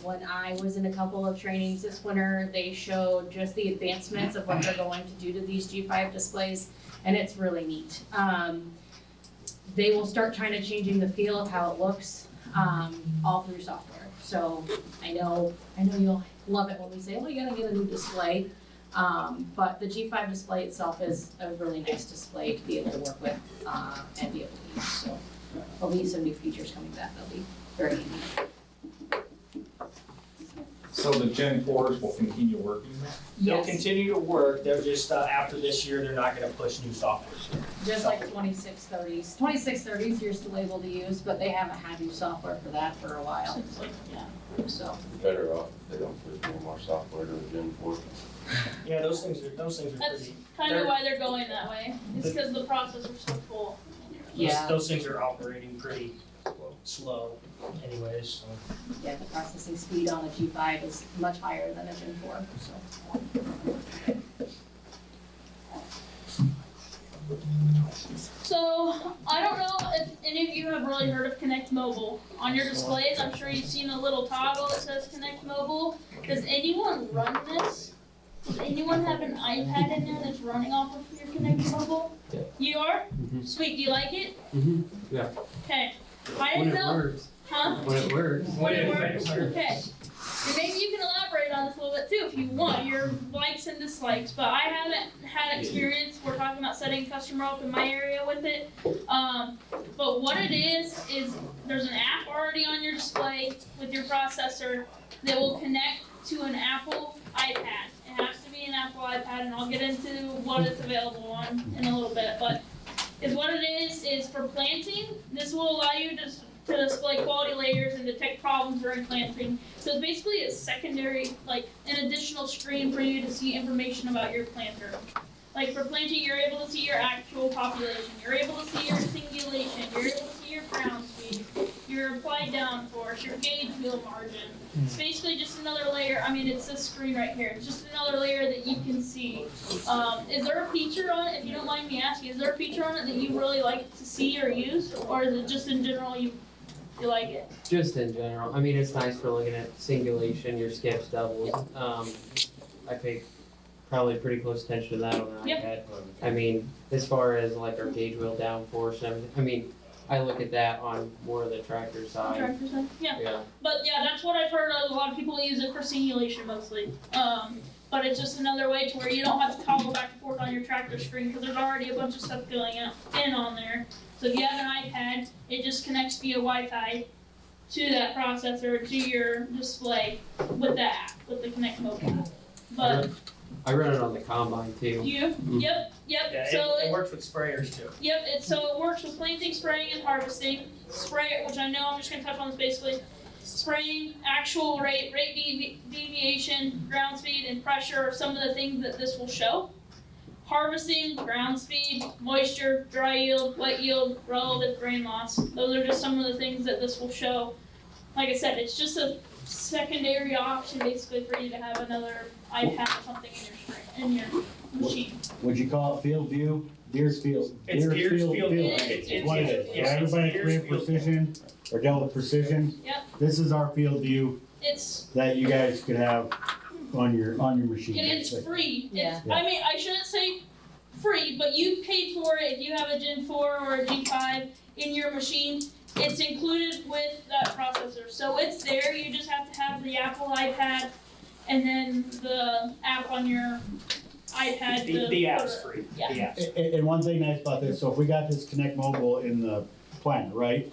when I was in a couple of trainings this winter, they showed just the advancements of what they're going to do to these G5 displays, and it's really neat. They will start trying to changing the feel of how it looks, all through software. So I know you'll love it when we say, well, you gotta get a new display. But the G5 display itself is a really nice display to be able to work with, and be able to use. So there'll be some new features coming back that'll be very unique. So the Gen 4s will continue working? They'll Yes, continue to work, they're just, after this year, they're not gonna push new software. just like 2630s. 2630s you're still able to use, but they haven't had new software for that for a while. Since like, yeah. So, Better off if they don't put any more software to the Gen 4. Yeah, those things are That's pretty, kind They're- of why they're going that way. It's because the processor's so full. yeah, those things are operating pretty slow anyways, so. yeah, the processing speed on a G5 is much higher than a Gen 4, so. So, I don't know if any of you have really heard of Connect Mobile. On your displays, I'm sure you've seen a little toggle that says Connect Mobile. Does anyone run this? Does anyone have an iPad in there that's running off of your Connect Mobile? Yeah. You are? Mhm. Sweet, do you like it? Yeah. Okay. I When didn't it know. works. Huh? When it works. When it works? Okay. And maybe you can elaborate on this a little bit too if you want, your likes and dislikes, but I haven't had experience, we're talking about setting a customer up in my area with it. But what it is there's an app already on your display with your processor that will connect to an Apple iPad. It has to be an Apple iPad, and I'll get into what it's available on in a little bit, but what it is for planting, this will allow you to display quality layers and detect problems during planting. So it's basically a secondary, like an additional screen for you to see information about your planter. Like for planting, you're able to see your actual population, you're able to see your singulation, you're able to see your ground speed, your applied downforce, your gauge wheel margin. It's basically just another layer. I mean, it's this screen right here. It's just another layer that you can see. Is there a feature on it, if you don't mind me asking, is there a feature on it that you really like to see or use? Or is it just in general you like it? Just in general. I mean, it's nice for looking at singulation, your skips, doubles. I pay probably pretty close attention to that on the Yep. iPad. I mean, as far as like our gauge wheel downforce and everything, I mean, I look at that on more of the tractor side. Tractor side? Yeah. Yeah. But yeah, that's what I've heard of. A lot of people use it for singulation mostly. But it's just another way to where you don't have to toggle back and forth on your tractor screen because there's already a bunch of stuff going in on there. So if you have an iPad, it just connects via Wi-Fi to that processor, to your display with the app, with the Connect Mobile app. But I run it on the combine too. you, yep. Yeah, So it works with sprayers too. Yep, so it works with planting, spraying, and harvesting. Spray, which I know I'm just gonna touch on this basically. Spraying, actual rate deviation, ground speed, and pressure are some of the things that this will show. Harvesting, ground speed, moisture, dry yield, wet yield, relative grain loss. Those are just some of the things that this will show. Like I said, it's just a secondary option basically for you to have another iPad or something in your machine. Would you call it field view? Deere's field. It's Deere's field view. It's what it is. Yeah, it's Everybody Deere's create field. precision or dealt with precision. Yep. This is our field view It's that you guys could have on your machine. And it's free. Yeah. I mean, I shouldn't say free, but you paid for it if you have a Gen 4 or a G5 in your machine. It's included with that processor. So it's there, you just have to have the Apple iPad and then the app on your iPad. The app's free. Yeah. The app's And one thing nice about this, so if we got this Connect Mobile in the planter, right?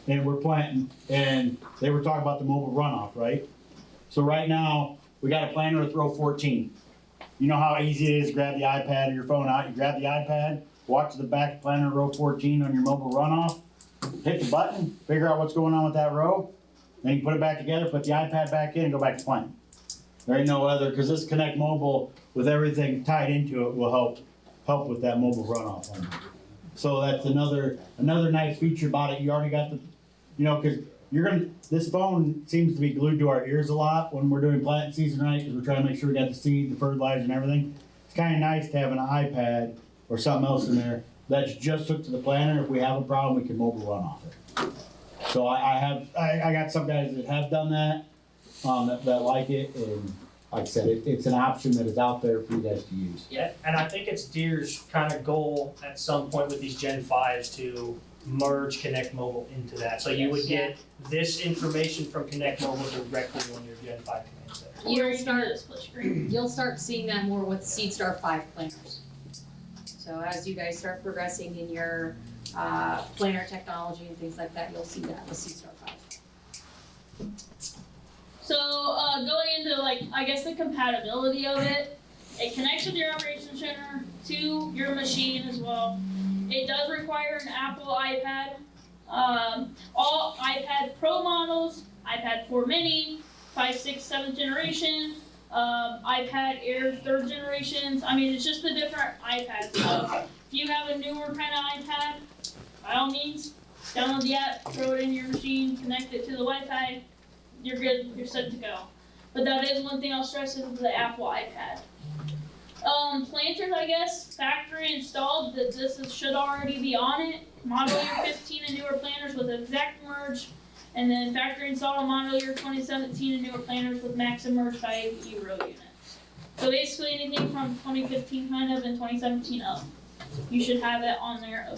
And we're planting, and they were talking about the mobile runoff, right? So right now, we got a planter with row 14. You know how easy it is to grab the iPad or your phone out, you grab the iPad, walk to the back of planter row 14 on your mobile runoff, hit the button, figure out what's going on with that row, then you put it back together, put the iPad back in, and go back to planting. There ain't no other, because this Connect Mobile, with everything tied into it, will help with that mobile runoff on it. So that's another nice feature about it. You already got the, because this phone seems to be glued to our ears a lot when we're doing planting season, right? Because we're trying to make sure we got the seed, the fertilizer and everything. It's kind of nice to have an iPad or something else in there that's just hooked to the planter. If we have a problem, we can mobile run off it. So I got some guys that have done that, that like it, and like I said, it's an option that is out there for you guys to use. Yeah, and I think it's Deere's kind of goal at some point with these Gen 5s to merge Connect Mobile into that. So you would get this information from Connect Mobile directly on your Gen 5 command center. You'll start seeing that more with SeedStar 5 planters. So as you guys start progressing in your planter technology and things like that, you'll see that with SeedStar 5. So going into like, I guess the compatibility of it, it connects with your operations center to your machine as well. It does require an Apple iPad. All iPad Pro models, iPad 4 mini, 5, 6, 7th generation, iPad Air 3rd generations. I mean, it's just the different iPads. So if you have a newer kind of iPad, by all means, download the app, throw it in your machine, connect it to the Wi-Fi. You're good, you're set to go. But that is one thing I'll stress is the Apple iPad. Planters, I guess, factory installed, that should already be on it. Model year 15 and newer planters with exact merge. And then factory installed model year 2017 and newer planters with max and merge by AVE row units. So basically anything from 2015 kind of and 2017 up. You should have it on there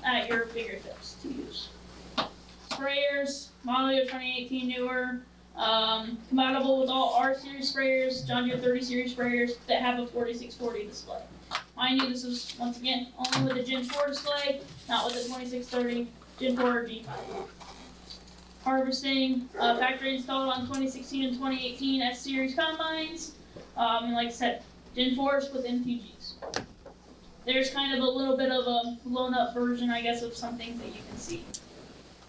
at your fingertips to use. Sprayers, model year 2018 newer. Compatible with all R series sprayers, John Deere 30 series sprayers that have a 4640 display. Mind you, this is once again only with the Gen 4 display, not with the 2630 Gen 4 or G5. Harvesting, factory installed on 2016 and 2018 S series combines, and like I said, Gen 4s with MTGs. There's kind of a little bit of a blown up version, I guess, of some things that you can see.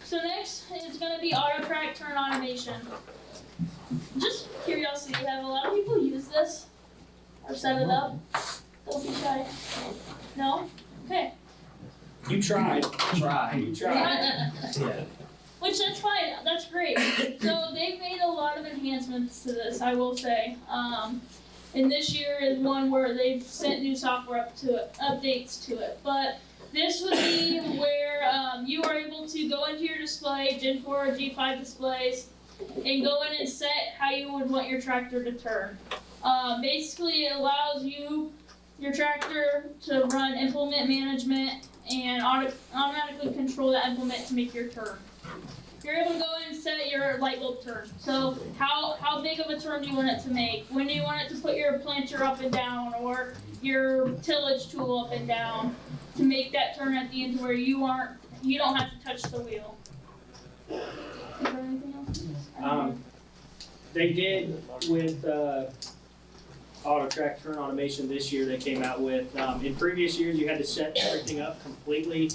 So next is going to be auto track turn automation. Just curiosity, have a lot of people use this or set it up? Don't be shy. No? Okay. You tried. You tried. Yeah. Which that's fine. That's great. So they've made a lot of enhancements to this, I will say. And this year is one where they've sent new software updates to it. But this would be where you are able to go into your display, Gen 4 or G5 displays, and go in and set how you would want your tractor to turn. Basically, it allows your tractor to run implement management and automatically control that implement to make your turn. You're able to go in and set your light bulb turn. So how big of a turn do you want it to make? When do you want it to put your planter up and down or your tillage tool up and down to make that turn at the end where you don't have to touch the wheel. Is there anything else? They did with auto track turn automation this year. They came out with in previous years you had to set everything up completely,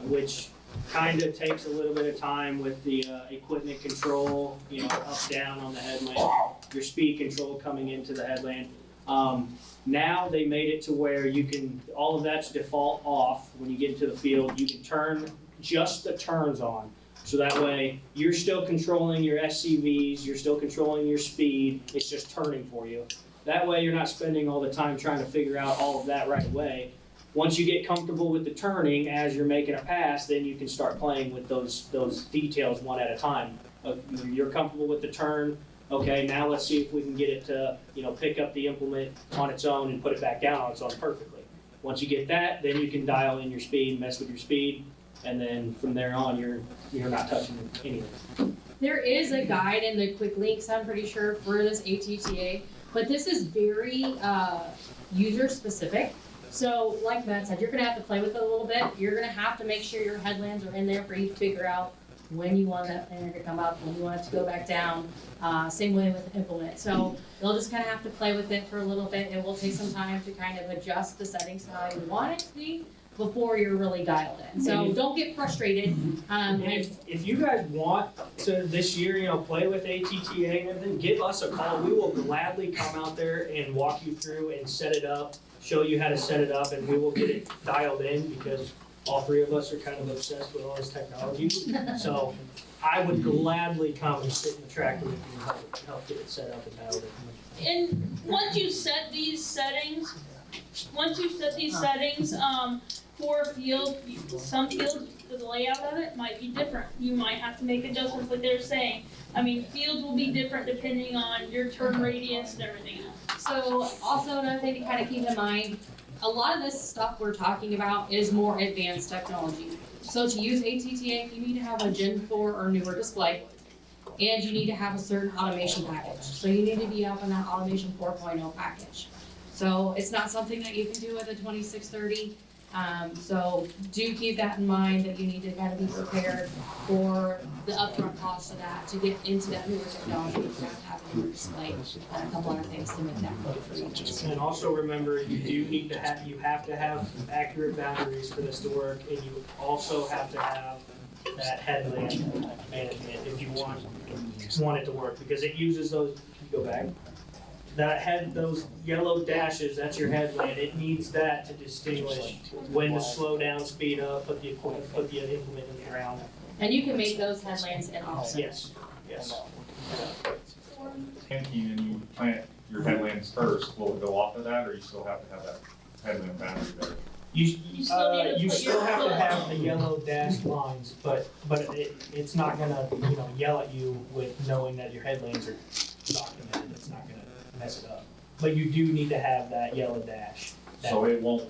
which kind of takes a little bit of time with the equipment control, up down on the headland, your speed control coming into the headland. Now they made it to where you can, all of that's default off when you get into the field. You can turn just the turns on. So that way you're still controlling your SCVs, you're still controlling your speed, it's just turning for you. That way you're not spending all the time trying to figure out all of that right away. Once you get comfortable with the turning as you're making a pass, then you can start playing with those details one at a time. You're comfortable with the turn. Okay, now let's see if we can get it to, pick up the implement on its own and put it back down on its own perfectly. Once you get that, then you can dial in your speed, mess with your speed, and then from there on, you're not touching anything. There is a guide in the quick links, I'm pretty sure, for this ATTA, but this is very user specific. So like Matt said, you're gonna have to play with it a little bit. You're gonna have to make sure your headlands are in there for you to figure out when you want that planter to come up, when you want it to go back down. Same way with the implement. So you'll just kind of have to play with it for a little bit. It will take some time to kind of adjust the settings to how you want it to be before you're really dialed in. So don't get frustrated. If you guys want to this year, play with ATTA and everything, give us a call. We will gladly come out there and walk you through and set it up, show you how to set it up, and we will get it dialed in because all three of us are kind of obsessed with all this technology. So I would gladly come and sit in the tractor with you and help get it set up and dialed in. And once you set these settings, for a field, some fields, the layout of it might be different. You might have to make adjustments like they're saying. I mean, fields will be different depending on your turn radius and everything else. So also another thing to kind of keep in mind, a lot of this stuff we're talking about is more advanced technology. So to use ATTA, you need to have a Gen 4 or newer display, and you need to have a certain automation package. So you need to be up on that automation 4.0 package. So it's not something that you can do with a 2630. So do keep that in mind, that you need to kind of be prepared for the upfront cost of that to get into that newer technology. You have to have a newer display and a couple other things to make that work for you. And also remember, you have to have accurate boundaries for this to work, and you also have to have that headland management if you want it to work, because it uses those, go back, those yellow dashes, that's your headland. It needs that to distinguish when to slow down, speed up, put the implement in the ground. And you can make those headlands in offset. Yes, yes. Planting and you plant your headlands first, will it go off of that, or you still have to have that headland boundary there? You still have to have the yellow dashed lines, but it's not gonna, yell at you with knowing that your headlands are documented. It's not gonna mess it up. But you do need to have that yellow dash. So it won't,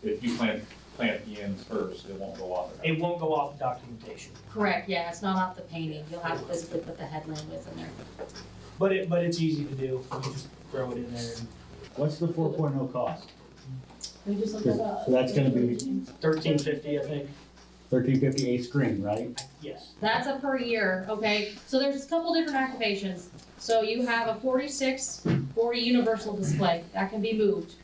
if you plant the ends first, it won't go off of that? It won't go off documentation. Correct, yeah, it's not off the painting. You'll have to physically put the headland width in there. But it's easy to do. You just throw it in there. What's the 4.0 cost? We just looked that up. So that's gonna be $13.50, I think. $13.50 a screen, right? Yes. That's a per year, okay? So there's a couple different activations. So you have a 4640 universal display that can be moved.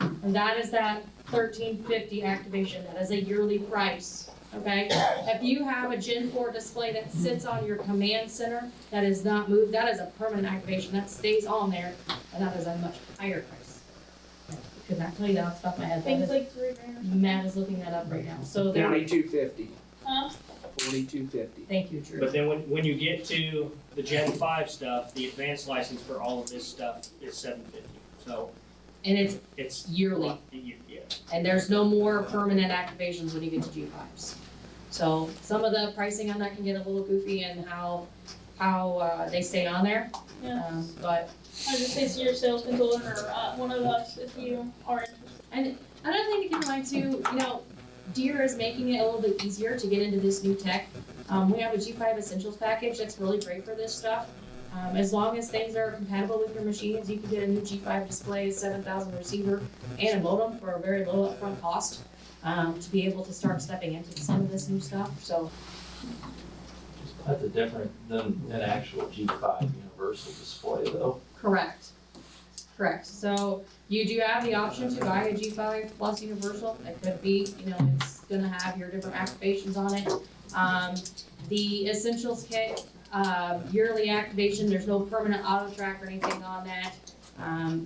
And that is that $13.50 activation. That is a yearly price, okay? If you have a Gen 4 display that sits on your command center that is not moved, that is a permanent activation. That stays on there, and that is a much higher price. Could not tell you that off the top of my I head. think That it's is- like $3,000. Matt is looking that up right now. So there, 4250. Huh? 4250. thank you, Drew. But then when you get to the Gen 5 stuff, the advanced license for all of this stuff is $750. So And it's it's yearly. Yeah. And there's no more permanent activations when you get to G5s. So some of the pricing on that can get a little goofy and how they stay on there. Yeah. But I just say to your sales consultant or one of us if you are interested. and another thing to keep in mind too, Deere is making it a little bit easier to get into this new tech. We have a G5 Essentials package that's really great for this stuff. As long as things are compatible with your machines, you can get a new G5 display, 7,000 receiver, and a modem for a very low upfront cost to be able to start stepping into some of this new stuff. So That's a different than an actual G5 universal display though. correct. So you do have the option to buy a G5 Plus Universal. It could be, it's gonna have your different activations on it. The Essentials kit, yearly activation, there's no permanent auto track or anything on that.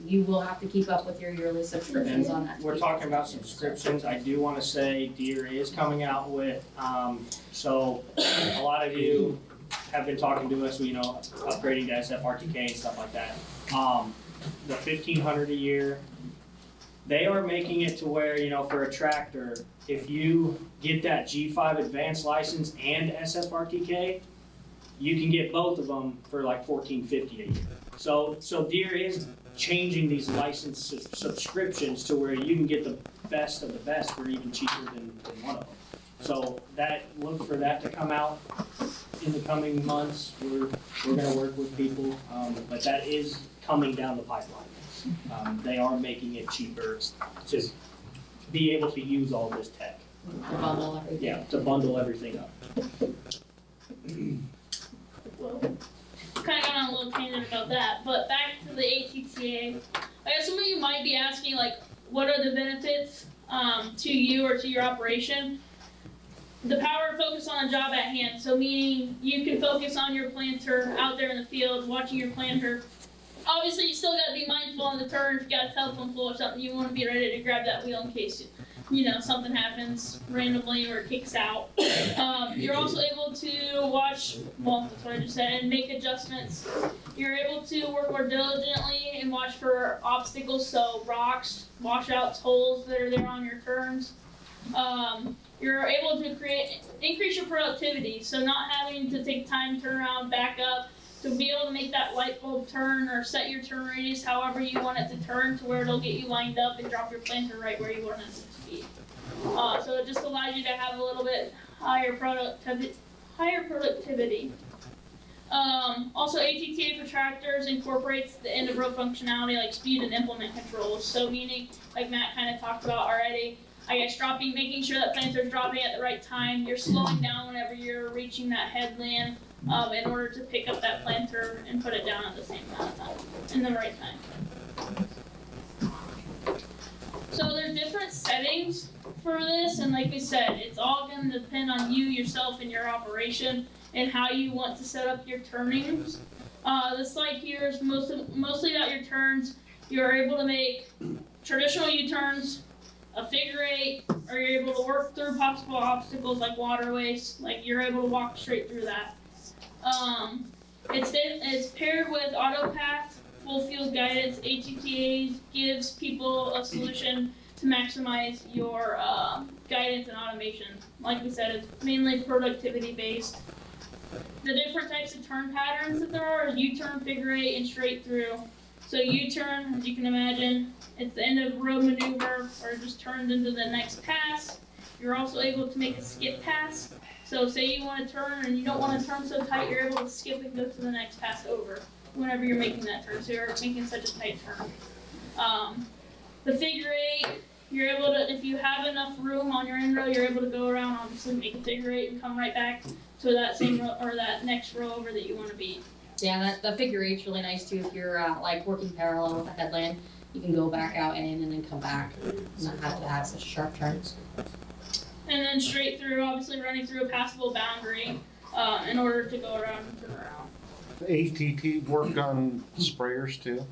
You will have to keep up with your yearly subscriptions on that. We're talking about subscriptions. I do want to say Deere is coming out with, so a lot of you have been talking to us, upgrading to SFRTK and stuff like that. The $1,500 a year, they are making it to where, for a tractor, if you get that G5 advanced license and SFRTK, you can get both of them for like $14.50 a year. So Deere is changing these license subscriptions to where you can get the best of the best for even cheaper than one of them. So look for that to come out in the coming months. We're gonna work with people, but that is coming down the pipeline. They are making it cheaper to be able to use all this tech. To bundle everything. Yeah, to bundle everything up. Well, kind of got on a little tangent about that, but back to the ATTA. I guess some of you might be asking, like, what are the benefits to you or to your operation? The power to focus on a job at hand, so meaning you can focus on your planter out there in the field, watching your planter. Obviously, you still got to be mindful on the turn. If you got a telephone pole or something, you want to be ready to grab that wheel in case something happens randomly or kicks out. You're also able to watch, well, that's what I just said, and make adjustments. You're able to work more diligently and watch for obstacles, so rocks, washouts, holes that are there on your turns. You're able to increase your productivity, so not having to take time, turn around, back up, to be able to make that light bulb turn or set your turn radius however you want it to turn to where it'll get you lined up and drop your planter right where you want it to be. So it just allows you to have a little bit higher productivity. Also, ATTA for tractors incorporates the end of road functionality like speed and implement controls. So meaning, like Matt kind of talked about already, I guess making sure that planter's dropping at the right time. You're slowing down whenever you're reaching that headland in order to pick up that planter and put it down at the same amount of time, in the right time. So there's different settings for this, and like we said, it's all going to depend on you, yourself, and your operation, and how you want to set up your turnings. This slide here is mostly about your turns. You're able to make traditional U-turns, a figure eight, or you're able to work through possible obstacles like waterways, like you're able to walk straight through that. It's paired with AutoPath, full field guidance. ATTA gives people a solution to maximize your guidance and automation. Like we said, it's mainly productivity based. The different types of turn patterns that there are is U-turn, figure eight, and straight through. So U-turn, as you can imagine, it's the end of road maneuver or just turns into the next pass. You're also able to make a skip pass. So say you want to turn and you don't want to turn so tight, you're able to skip and go to the next pass over whenever you're making that turn. So you're making such a tight turn. The figure eight, you're able to, if you have enough room on your end row, you're able to go around, obviously make a figure eight and come right back to that same row or that next row over that you want to be. Yeah, the figure eight's really nice too. If you're like working parallel with the headland, you can go back out and in and then come back and not have to have such sharp turns. And then straight through, obviously running through a passable boundary in order to go around and turn around. ATT worked on sprayers too?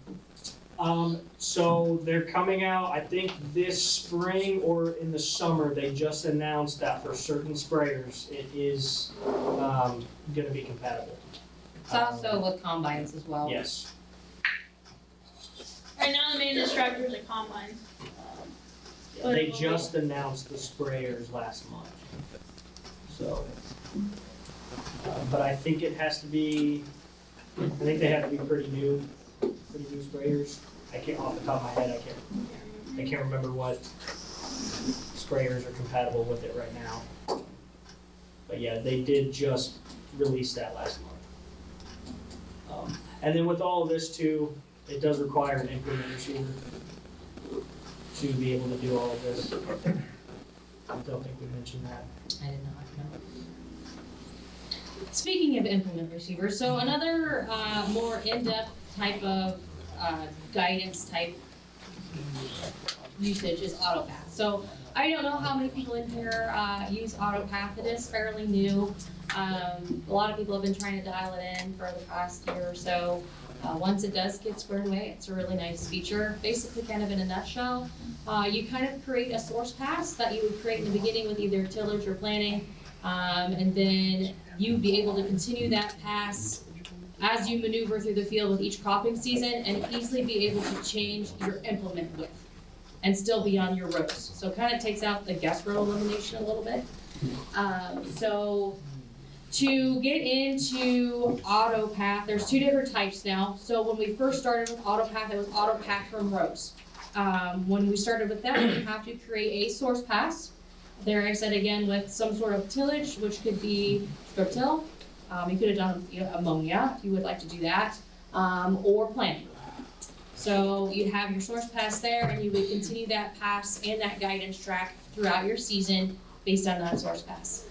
So they're coming out, I think this spring or in the summer, they just announced that for certain sprayers, it is gonna be compatible. It's also with combines as well. Yes. Right now, the main tractors and combines. They just announced the sprayers last month. So, but I think it has to be, I think they have to be pretty new sprayers. I can't, off the top of my head, I can't remember what sprayers are compatible with it right now. But yeah, they did just release that last month. And then with all of this too, it does require an implement receiver to be able to do all of this. I don't think we mentioned that. I did not know. Speaking of implement receivers, so another more in-depth type of guidance type usage is AutoPath. So I don't know how many people in here use AutoPath. It is fairly new. A lot of people have been trying to dial it in for the past year or so. Once it does get squared away, it's a really nice feature. Basically, kind of in a nutshell, you kind of create a source pass that you would create in the beginning with either tillage or planting, and then you'd be able to continue that pass as you maneuver through the field with each cropping season and easily be able to change your implement width and still be on your rows. So it kind of takes out the guess row elimination a little bit. So to get into AutoPath, there's two different types now. So when we first started with AutoPath, it was AutoPath from rows. When we started with that, you have to create a source pass. There I said again with some sort of tillage, which could be strip till. You could have done ammonia if you would like to do that, or planting. So you'd have your source pass there and you would continue that pass and that guidance track throughout your season based on that source pass.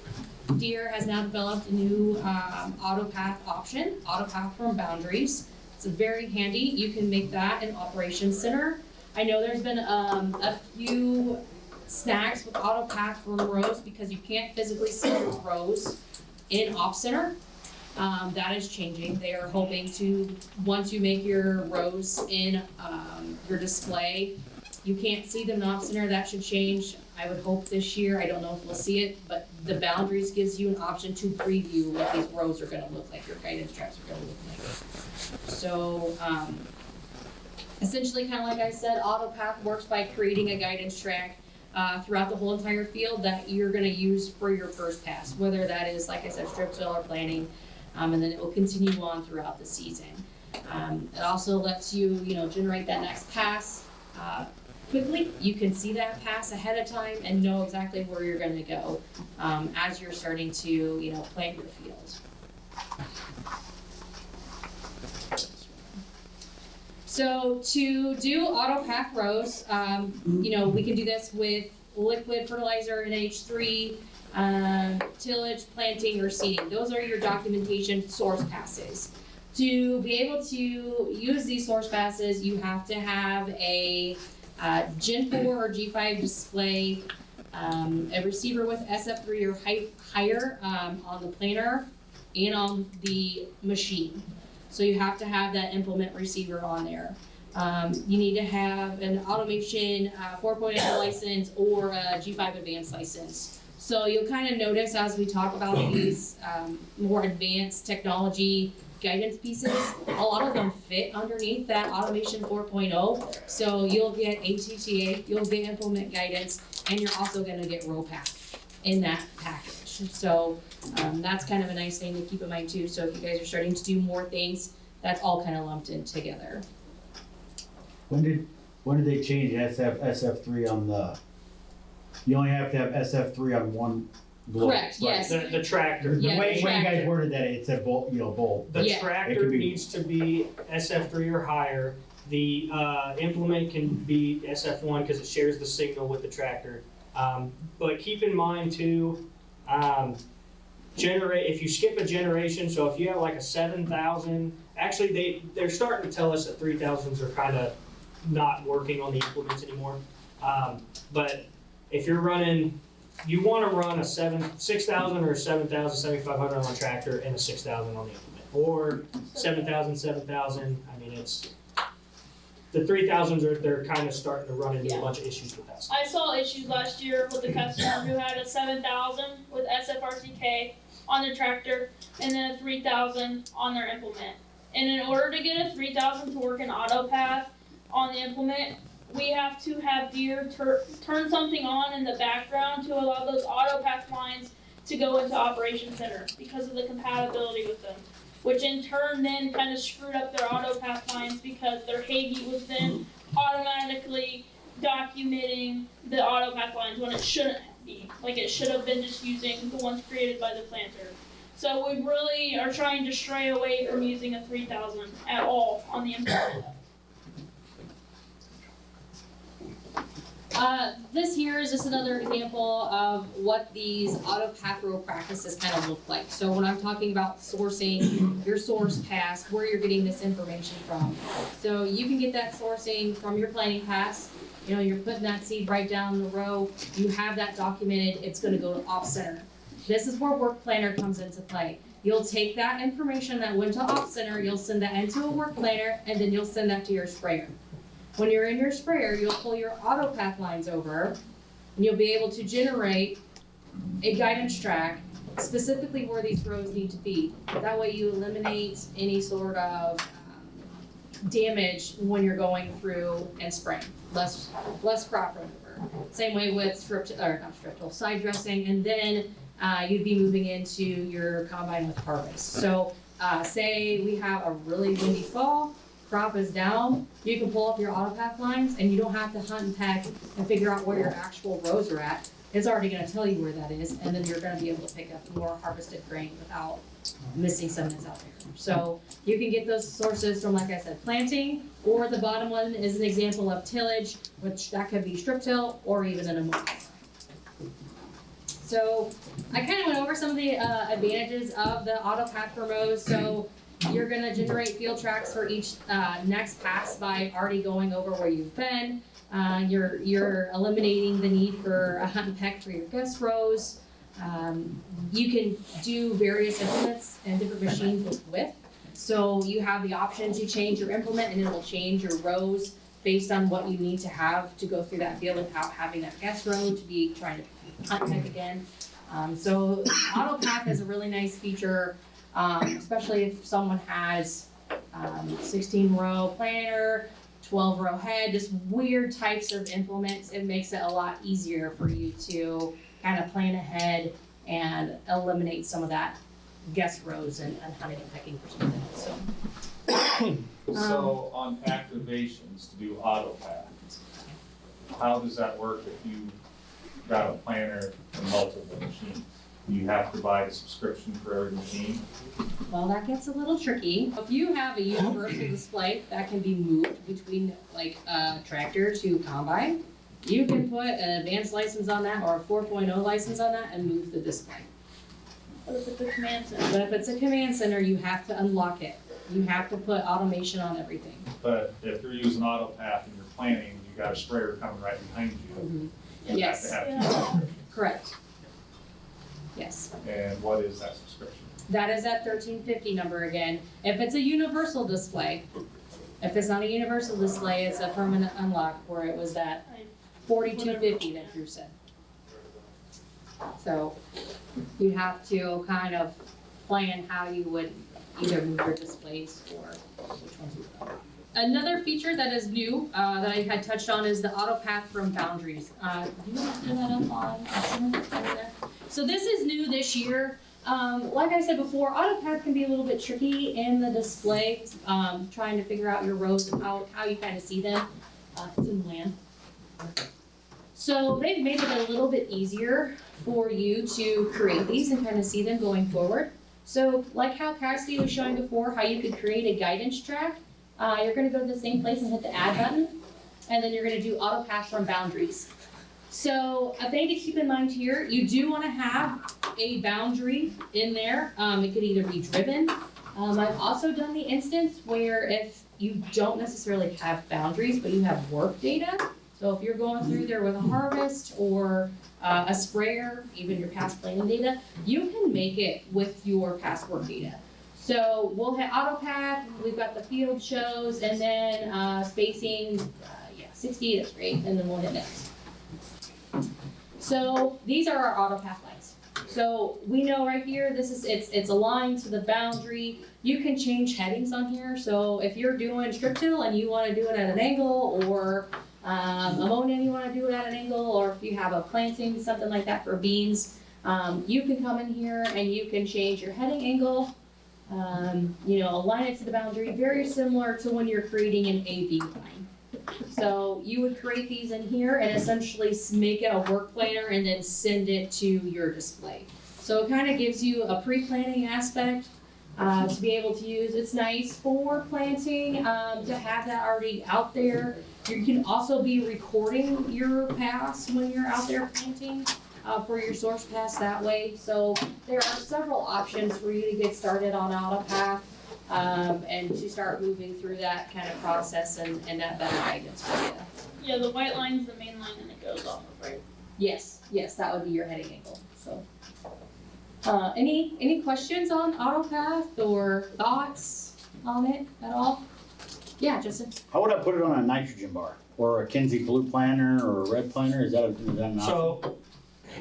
Deere has now developed a new AutoPath option, AutoPath from boundaries. It's very handy. You can make that in Operations Center. I know there's been a few snags with AutoPath from rows because you can't physically see your rows in Op Center. That is changing. They are hoping to, once you make your rows in your display, you can't see them in Op Center. That should change I would hope this year, I don't know if we'll see it, but the boundaries gives you an option to preview what these rows are gonna look like, your guidance tracks are gonna look like. So, essentially, kinda like I said, AutoPath works by creating a guidance track throughout the whole entire field that you're gonna use for your first pass, whether that is, like I said, strip till or planting, and then it will continue on throughout the season. It also lets you, generate that next pass quickly. You can see that pass ahead of time and know exactly where you're gonna go as you're starting to, plant your field. So to do AutoPath rows, we can do this with liquid fertilizer and H3, tillage, planting, or seeding. Those are your documentation source passes. To be able to use these source passes, you have to have a Gen 4 or G5 display, a receiver with SF3 or higher on the planter and on the machine. So you have to have that implement receiver on there. You need to have an automation 4.0 license or a G5 advanced license. So you'll kind of notice as we talk about these more advanced technology guidance pieces, a lot of them fit underneath that automation 4.0. So you'll get ATTA, you'll get implement guidance, and you're also gonna get row pack in that package. So that's kind of a nice thing to keep in mind too. So if you guys are starting to do more things, that's all kind of lumped in together. When did they change SF3 on the, you only have to have SF3 on one globe? Correct, yes. The tractor. Yeah, When you guys tractor. worded that, it said both, both. The Yeah. It tractor could be- needs to be SF3 or higher. The implement can be SF1 because it shares the signal with the tractor. But keep in mind too, if you skip a generation, so if you have like a 7,000, actually they're starting to tell us that 3,000s are kind of not working on the implements anymore. But if you're running, you want to run a 6,000 or a 7,000, 7,500 on a tractor and a 6,000 on the implement, or 7,000, 7,000. I mean, it's the 3,000s they're kind of starting to run into a bunch of issues with that stuff. I saw issues last year with a customer who had a 7,000 with SFRCK on their tractor and then a 3,000 on their implement. And in order to get a 3,000 to work in AutoPath on the implement, we have to have Deere turn something on in the background to allow those AutoPath lines to go into Operation Center because of the compatibility with them, which in turn then kind of screwed up their AutoPath lines because their Hagee was then automatically documenting the AutoPath lines when it shouldn't be. Like it should have been just using the ones created by the planter. So we really are trying to stray away from using a 3,000 at all on the implement. This here is just another example of what these AutoPath row practices kind of look like. So when I'm talking about sourcing your source pass, where you're getting this information from. So you can get that sourcing from your planting pass. You're putting that seed right down the row. You have that documented. It's going to go to off center. This is where Work Planner comes into play. You'll take that information that went to off center, you'll send that into a Work Planner, and then you'll send that to your sprayer. When you're in your sprayer, you'll pull your AutoPath lines over, and you'll be able to generate a guidance track specifically where these rows need to be. That way you eliminate any sort of damage when you're going through and spraying. Less crop remover. Same way with side dressing, and then you'd be moving into your combine with harvest. So say we have a really windy fall, crop is down, you can pull up your AutoPath lines and you don't have to hunt and peck and figure out where your actual rows are at. It's already gonna tell you where that is, and then you're gonna be able to pick up more harvested grain without missing some that's out there. So you can get those sources from, like I said, planting, or the bottom one is an example of tillage, which that could be strip till or even an immobilizer. So I kind of went over some of the advantages of the AutoPath rows. So you're gonna generate field tracks for each next pass by already going over where you've been. You're eliminating the need for a hunt and peck for your guest rows. You can do various implements and different machines with width. So you have the option to change your implement and it will change your rows based on what you need to have to go through that field without having that guest road to be trying to hunt pick again. So AutoPath is a really nice feature, especially if someone has 16 row planter, 12 row head, just weird types of implements. It makes it a lot easier for you to kind of plan ahead and eliminate some of that guest rows and hunting and picking perspective. So on activations to do AutoPath, how does that work if you got a planner and multiple machines? Do you have to buy a subscription for every machine? Well, that gets a little tricky. If you have a universal display that can be moved between like a tractor to combine, you can put an advanced license on that or a 4.0 license on that and move the display. What if it's a command center? But if it's a command center, you have to unlock it. You have to put automation on everything. But if you're using AutoPath and you're planning, you got a sprayer coming right behind you. You Yes, have to have two subscriptions. correct. Yes. And what is that subscription? That is that 1350 number again. If it's a universal display, if it's not a universal display, it's a permanent unlock where it was that 4250 that Drew said. So you have to kind of plan how you would either move your displays or which ones you would. Another feature that is new that I had touched on is the AutoPath from boundaries. Do you want to turn that up on? So this is new this year. Like I said before, AutoPath can be a little bit tricky in the display, trying to figure out your rows and how you kind of see them. It's in land. So they've made it a little bit easier for you to create these and kind of see them going forward. So like how Cassidy was showing before, how you could create a guidance track, you're gonna go to the same place and hit the add button, and then you're gonna do AutoPath from boundaries. So a thing to keep in mind here, you do wanna have a boundary in there. It could either be driven. I've also done the instance where if you don't necessarily have boundaries, but you have work data. So if you're going through there with a harvest or a sprayer, even your past planting data, you can make it with your past work data. So we'll hit AutoPath, we've got the field shows, and then spacing, 60, that's great, and then we'll hit next. So these are our AutoPath lines. So we know right here, it's aligned to the boundary. You can change headings on here. So if you're doing strip till and you want to do it at an angle, or ammonia, you want to do it at an angle, or if you have a planting, something like that for beans, you can come in here and you can change your heading angle, align it to the boundary, very similar to when you're creating an AV line. So you would create these in here and essentially make it a work planner and then send it to your display. So it kind of gives you a pre-planning aspect to be able to use. It's nice for planting, to have that already out there. You can also be recording your pass when you're out there planting for your source pass that way. So there are several options for you to get started on AutoPath and to start moving through that kind of process and that better guidance for you. Yeah, the white line's the main line and it goes off of, right? Yes, that would be your heading angle. So, any questions on AutoPath or thoughts on it at all? Yeah, Justin. How would I put it on a nitrogen bar or a Kinsey blue planter or a red planter? Is that an option? So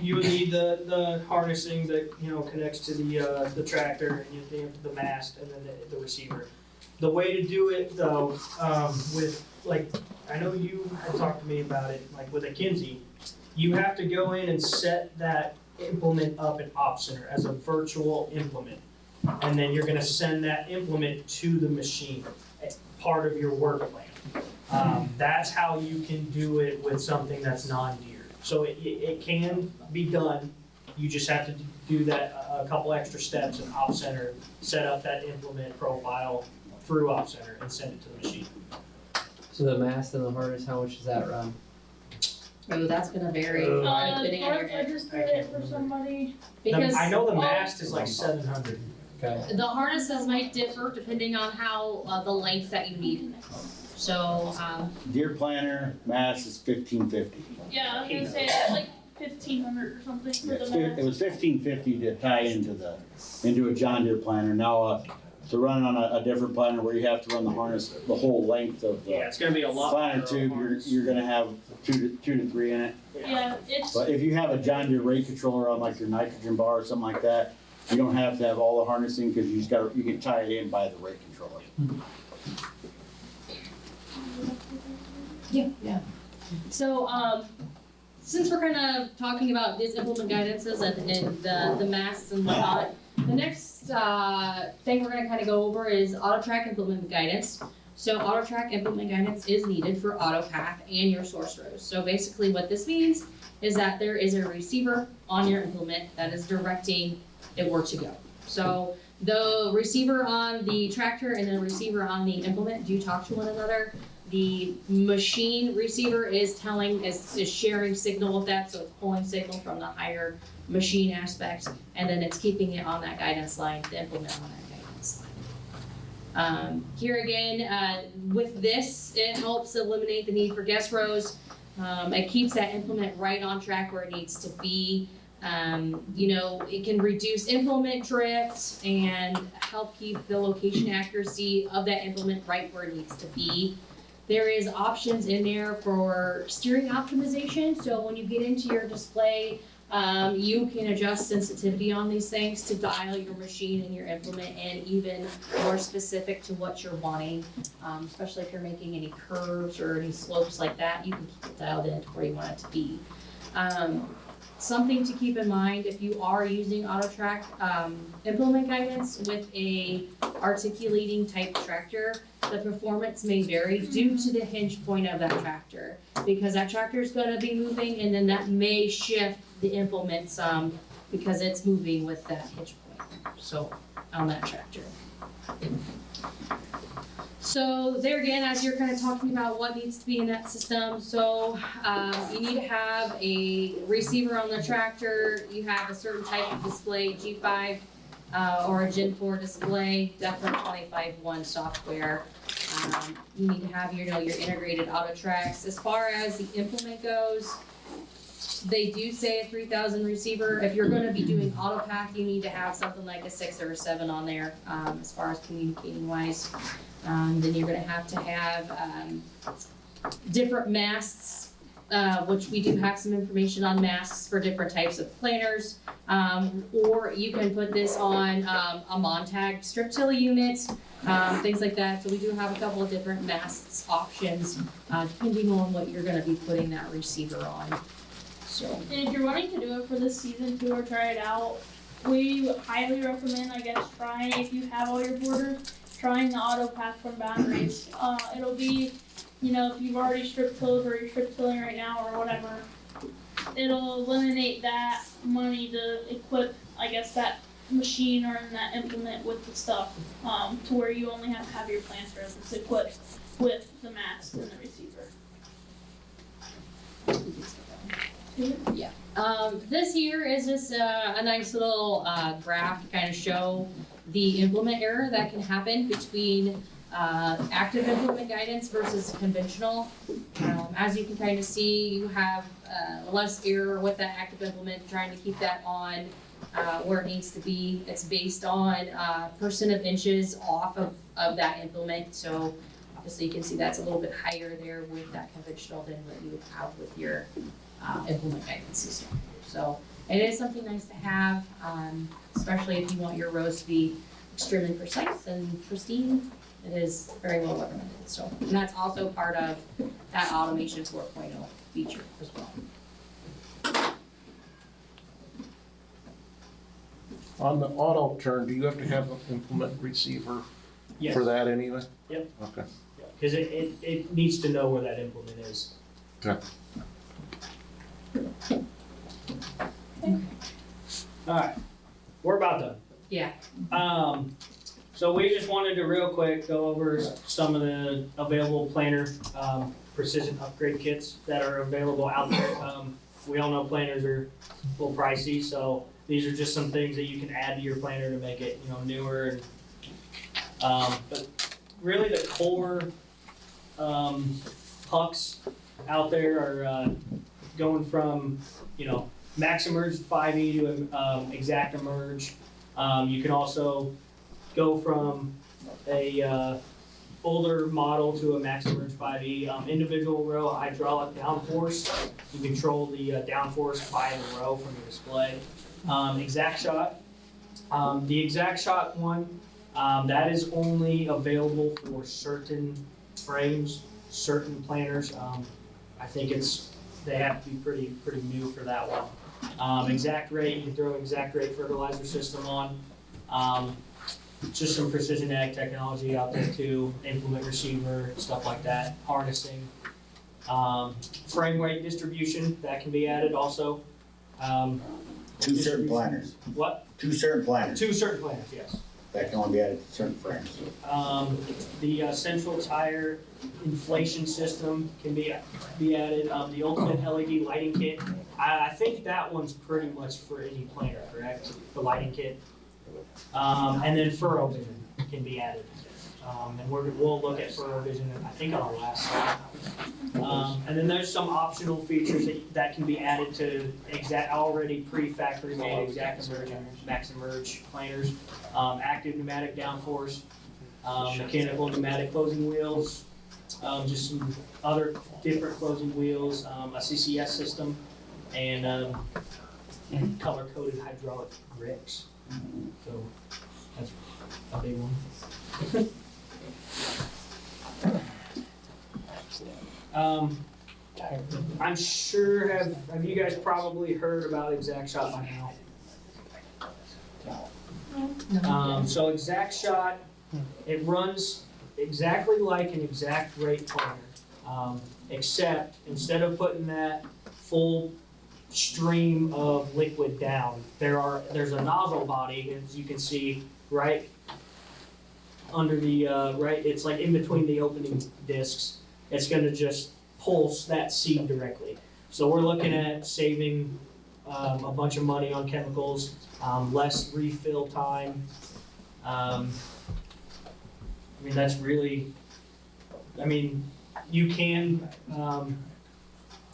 you would need the harnessing that connects to the tractor, and you have the mast and then the receiver. The way to do it though, with I know you had talked to me about it, like with a Kinsey, you have to go in and set that implement up in Op Center as a virtual implement, and then you're going to send that implement to the machine, part of your work plan. That's how you can do it with something that's non-Deere. So it can be done. You just have to do that a couple extra steps in Op Center, set up that implement profile through Op Center and send it to the machine. So the mast and the harness, how much does that run? Oh, that's gonna vary. Depending on your I head. just did it for somebody. Because I know the mast is like 700. Okay. the harnesses might differ depending on how the length that you need. So Deer planter mast is $15.50. Yeah, I was gonna say it's like 1,500 or something for the It mast. was $15.50 to tie into a John Deere planter. Now to run on a different planter where you have to run the harness the whole length of Yeah, the it's gonna be a lot. planter better tube, harness. you're gonna have two to three in it. Yeah, it's, But if you have a John Deere rate controller on like your nitrogen bar or something like that, you don't have to have all the harnessing, cause you can tie it in by the rate controller. Yeah. So, since we're kind of talking about these implement guidances and the masts and whatnot, the next thing we're gonna kind of go over is AutoTrack implement guidance. So AutoTrack implement guidance is needed for AutoPath and your source rows. So basically what this means is that there is a receiver on your implement that is directing it where to go. So the receiver on the tractor and the receiver on the implement do talk to one another. The machine receiver is sharing signal with that, so it's pulling signal from the higher machine aspect, and then it's keeping it on that guidance line, the implement on that guidance line. Here again, with this, it helps eliminate the need for guest rows. It keeps that implement right on track where it needs to be. It can reduce implement drift and help keep the location accuracy of that implement right where it needs to be. There is options in there for steering optimization, so when you get into your display, you can adjust sensitivity on these things to dial your machine and your implement in even more specific to what you're wanting, especially if you're making any curves or any slopes like that, you can keep it dialed in to where you want it to be. Something to keep in mind if you are using AutoTrack implement guidance with a articulating type tractor, the performance may vary due to the hinge point of that tractor, because that tractor is going to be moving, and then that may shift the implement some because it's moving with that hinge point. So on that tractor. So there again, as you're kind of talking about what needs to be in that system, so you need to have a receiver on the tractor, you have a certain type of display, G5 or a Gen 4 display, definitely 25.1 software. You need to have your integrated auto tracks. As far as the implement goes, they do say a 3000 receiver. If you're going to be doing AutoPath, you need to have something like a 6 or a 7 on there as far as communicating wise. Then you're going to have different masts, which we do have some information on masts for different types of planters. Or you can put this on a Montag strip tiller unit, things like that. So we do have a couple of different masts options depending on what you're going to be putting that receiver on. So. And if you're wanting to do it for this season too, or try it out, we highly recommend, trying, if you have all your borders, trying the AutoPath from boundaries. It'll be, if you've already strip tilled or you're strip tilling right now or whatever, it'll eliminate that money to equip, that machine or that implement with the stuff, to where you only have to have your planter that's equipped with the mast and the receiver. Yeah. This here is just a nice little graph to kind of show the implement error that can happen between active implement guidance versus conventional. As you can kind of see, you have less error with that active implement, trying to keep that on where it needs to be. It's based on percent of inches off of that implement. So obviously you can see that's a little bit higher there with that conventional than what you would have with your implement guidance system. So it is something nice to have, especially if you want your rows to be extremely precise and pristine. It is very well recommended. So, and that's also part of that Automation 4.0 feature as well. On the auto turn, do you have to have an implement receiver Yes. for that anyway? Yep. Okay. Because it needs to know where that implement is. Okay. Alright, we're about done. Yeah. So we just wanted to real quick go over some of the available planter precision upgrade kits that are available out there. We all know planters are a little pricey, so these are just some things that you can add to your planter to make it, newer. And but really the core pucks out there are going from max emerge 5E to exact emerge. You can also go from a older model to a MaxEmerge 5E. Individual row hydraulic downforce. You control the downforce by the row from the display. Exact shot. The exact shot one, that is only available for certain frames, certain planters. I think they have to be pretty new for that one. Exact rate, you can throw exact rate fertilizer system on. Just some precision ag technology out there too, implement receiver, stuff like that, harnessing. Frame weight distribution, that can be added also. Two certain planters. What? Two certain planters. Two certain planters, yes. That can only be added to certain frames. The central tire inflation system can be added. The ultimate LED lighting kit, I think that one's pretty much for any planter, correct? The lighting kit. And then furrow vision can be added. And we'll look at furrow vision, I think, on our last slide. And then there's some optional features that can be added to already pre-factory made exact emerge and MaxEmerge planters. Active pneumatic downforce, mechanical pneumatic closing wheels, just some other different closing wheels, a CCS system, and color-coded hydraulic grips. So that's a big one. I'm sure have you guys probably heard about Exact Shot by now? So Exact Shot, it runs exactly like an exact rate planter, except instead of putting that full stream of liquid down, there's a nozzle body, as you can see, right under the it's like in between the opening discs. It's going to just pulse that seed directly. So we're looking at saving a bunch of money on chemicals, less refill time. I mean, that's really, you can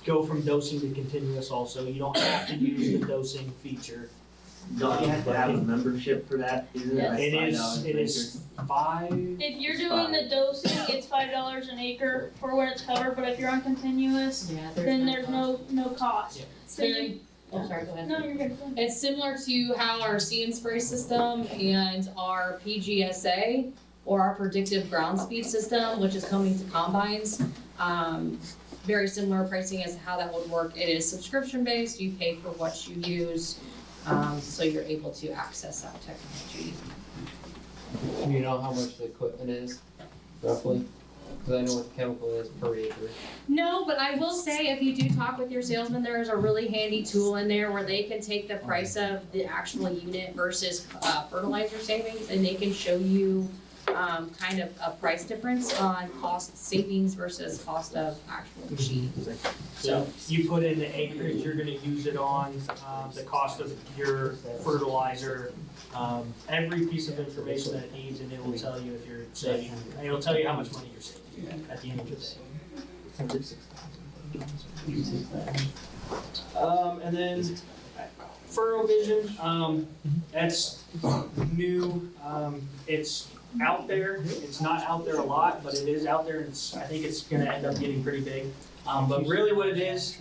go from dosing to continuous also. You don't have to use the dosing feature. Don't you have to have a membership for that? Isn't it? Like It is $5. If you're doing the dosing, it's $5 an acre for when it's covered, but if you're on continuous, then there's no cost. Yeah. So you, Oh, sorry, go ahead. no, you're good. It's similar to how our See and Spray system and our PGSA or our predictive ground speed system, which is coming to combines. Very similar pricing as how that would work. It is subscription based. You pay for what you use, so you're able to access that technology. Do you know how much the equipment is, roughly? Because I know what the chemical is per acre. No, but I will say if you do talk with your salesman, there is a really handy tool in there where they can take the price of the actual unit versus fertilizer savings, and they can show you kind of a price difference on cost savings versus cost of actual machine. So you put in the acreage you're gonna use it on, the cost of your fertilizer, every piece of information that it needs, and it will tell you if you're saving, and it'll tell you how much money you're saving at the end of the day. And then furrow vision, that's new, it's out there. It's not out there a lot, but it is out there, and I think it's gonna end up getting pretty big. But really what it is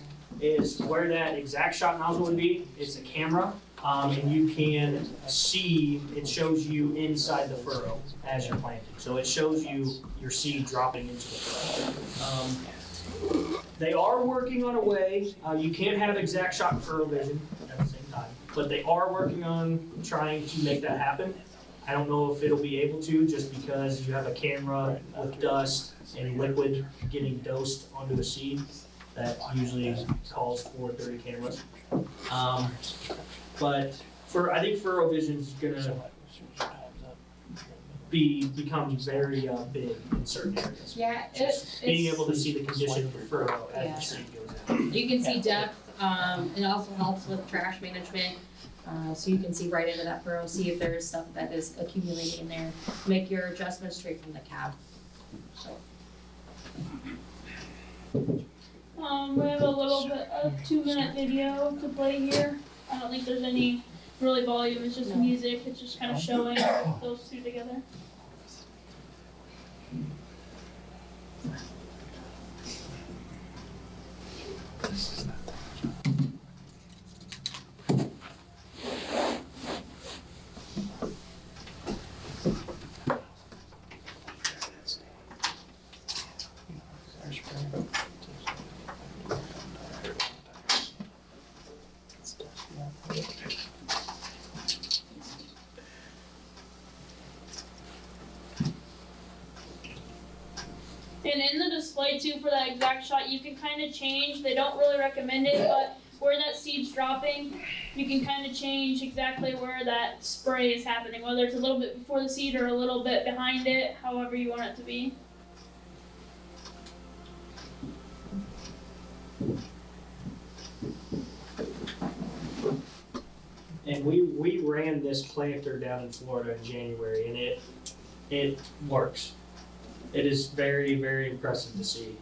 where that exact shot nozzle would be, it's a camera, and you can see, it shows you inside the furrow as you're planting. So it shows you your seed dropping into the furrow. They are working on a way, you can't have exact shot and furrow vision at the same time, but they are working on trying to make that happen. I don't know if it'll be able to, just because you have a camera with dust and liquid getting dosed onto the seed. That usually calls for 30 cameras. But I think furrow vision is gonna become very big in certain areas. Yeah, Being able to see the condition of the furrow as the seed goes out. You can see depth. It also helps with trash management. So you can see right into that furrow, see if there is stuff that is accumulating in there. Make your adjustments straight from the cab. So. We have a little bit of 2-minute video to play here. I don't think there's any really volume, it's just music, it's just kind of showing those two together. And in the display too, for that exact shot, you can kind of change, they don't really recommend it, but where that seed's dropping, you can kind of change exactly where that spray is happening, whether it's a little bit before the seed or a little bit behind it, however you want it to be. And we ran this planter down in Florida in January, and it works. It is very, very impressive to see.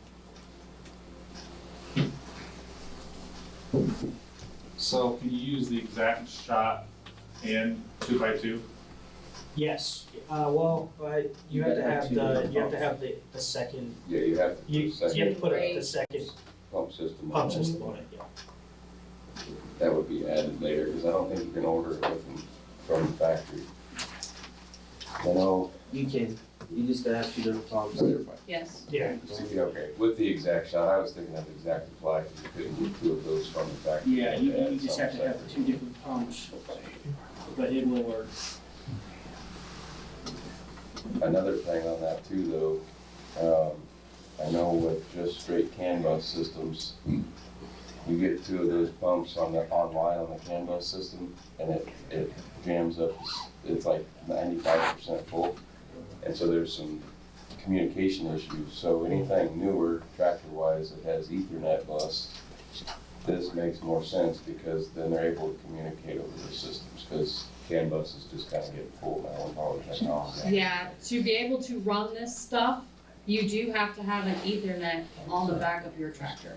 So can you use the exact shot and 2x2? Yes, you have to have the second, Yeah, you have to put a you have to second put the second pump system pump on it. system on it, yeah. That would be added later, because I don't think you can order it with them from the factory. You know, You can, you just gotta have 2 different pumps. Yes. Yeah. okay, with the exact shot, I was thinking of the exact apply, because you couldn't get 2 of those from the factory. Yeah, you had just some have to have separate. 2 different pumps, but it will work. Another thing on that too, though, I know with just straight CAN bus systems, you get 2 of those pumps online on the CAN bus system, and it jams up. It's like 95% full, and so there's some communication issues. So anything newer tractor-wise that has Ethernet bus, this makes more sense because then they're able to communicate over the systems. Because CAN bus is just kind of getting full now with all the technology. Yeah, to be able to run this stuff, you do have to have an Ethernet on the back of your tractor.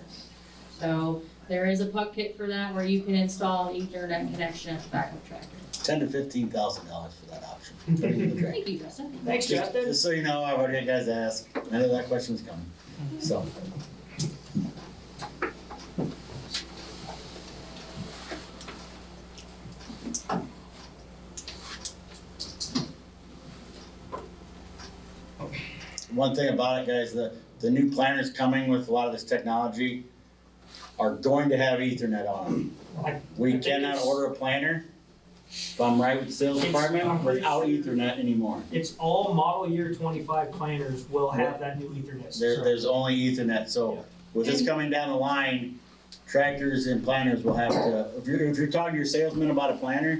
So there is a puck kit for that where you can install an Ethernet connection at the back of the tractor. $10,000 to $15,000 for that option. Thank you, Justin. Thanks, Justin. Just so you know, I've already had guys ask, I know that question's coming, so. One thing about it, guys, the new planters coming with a lot of this technology are going to have Ethernet on them. We think cannot it's- order a planter, if I'm right with the sales I'm department, pretty without sure- Ethernet anymore. It's all model year 25 planters will have that new Ethernet system. There's only Ethernet, so with this coming down the line, tractors and planters will have to, if you're talking to your salesman about a planter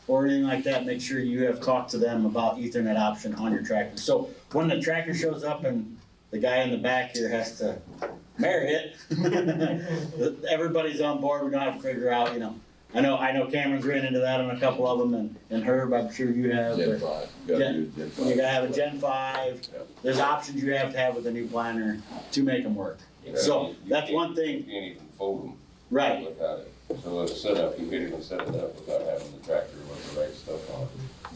or anything like that, make sure you have talked to them about Ethernet option on your tractor. So when the tractor shows up and the guy in the back here has to marry it, everybody's on board, we don't have to figure out, I know Cameron's ran into that on a couple of them, and Herb, I'm sure you have. Gen but 5, gotta use Gen 5. You gotta have a Gen 5, Yep. there's options you have to have with a new planter to make them work. So, You that's can't- one You thing, can't even fold them right, without it. So it's set up, you can't even set it up without having the tractor with the right stuff on it.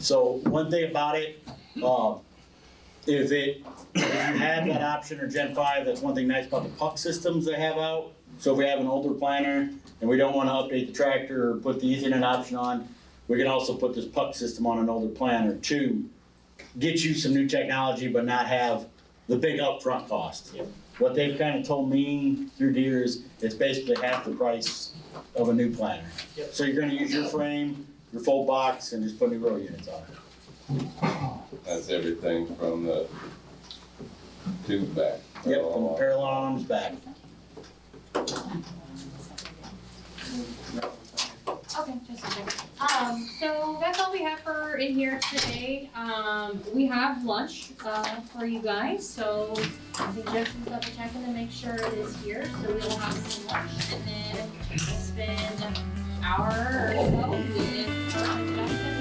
so one thing about it, if you have that option or Gen 5, that's one thing nice about the puck systems they have out. So if we have an older planter and we don't wanna update the tractor or put the Ethernet option on, we can also put this puck system on an older planter to get you some new technology but not have the big upfront cost. What they've kind of told me through Deere is it's basically half the price of a new planter. Yep. So you're gonna use your frame, your full box, and just put new row units on it. That's everything from the tube back. Yep, from the parallel arms back. Okay, just a second. So that's all we have for in here today. We have lunch, for you guys, so I think Justin's double checking to make sure it is here, so we will have some lunch and then spend an hour or so with Justin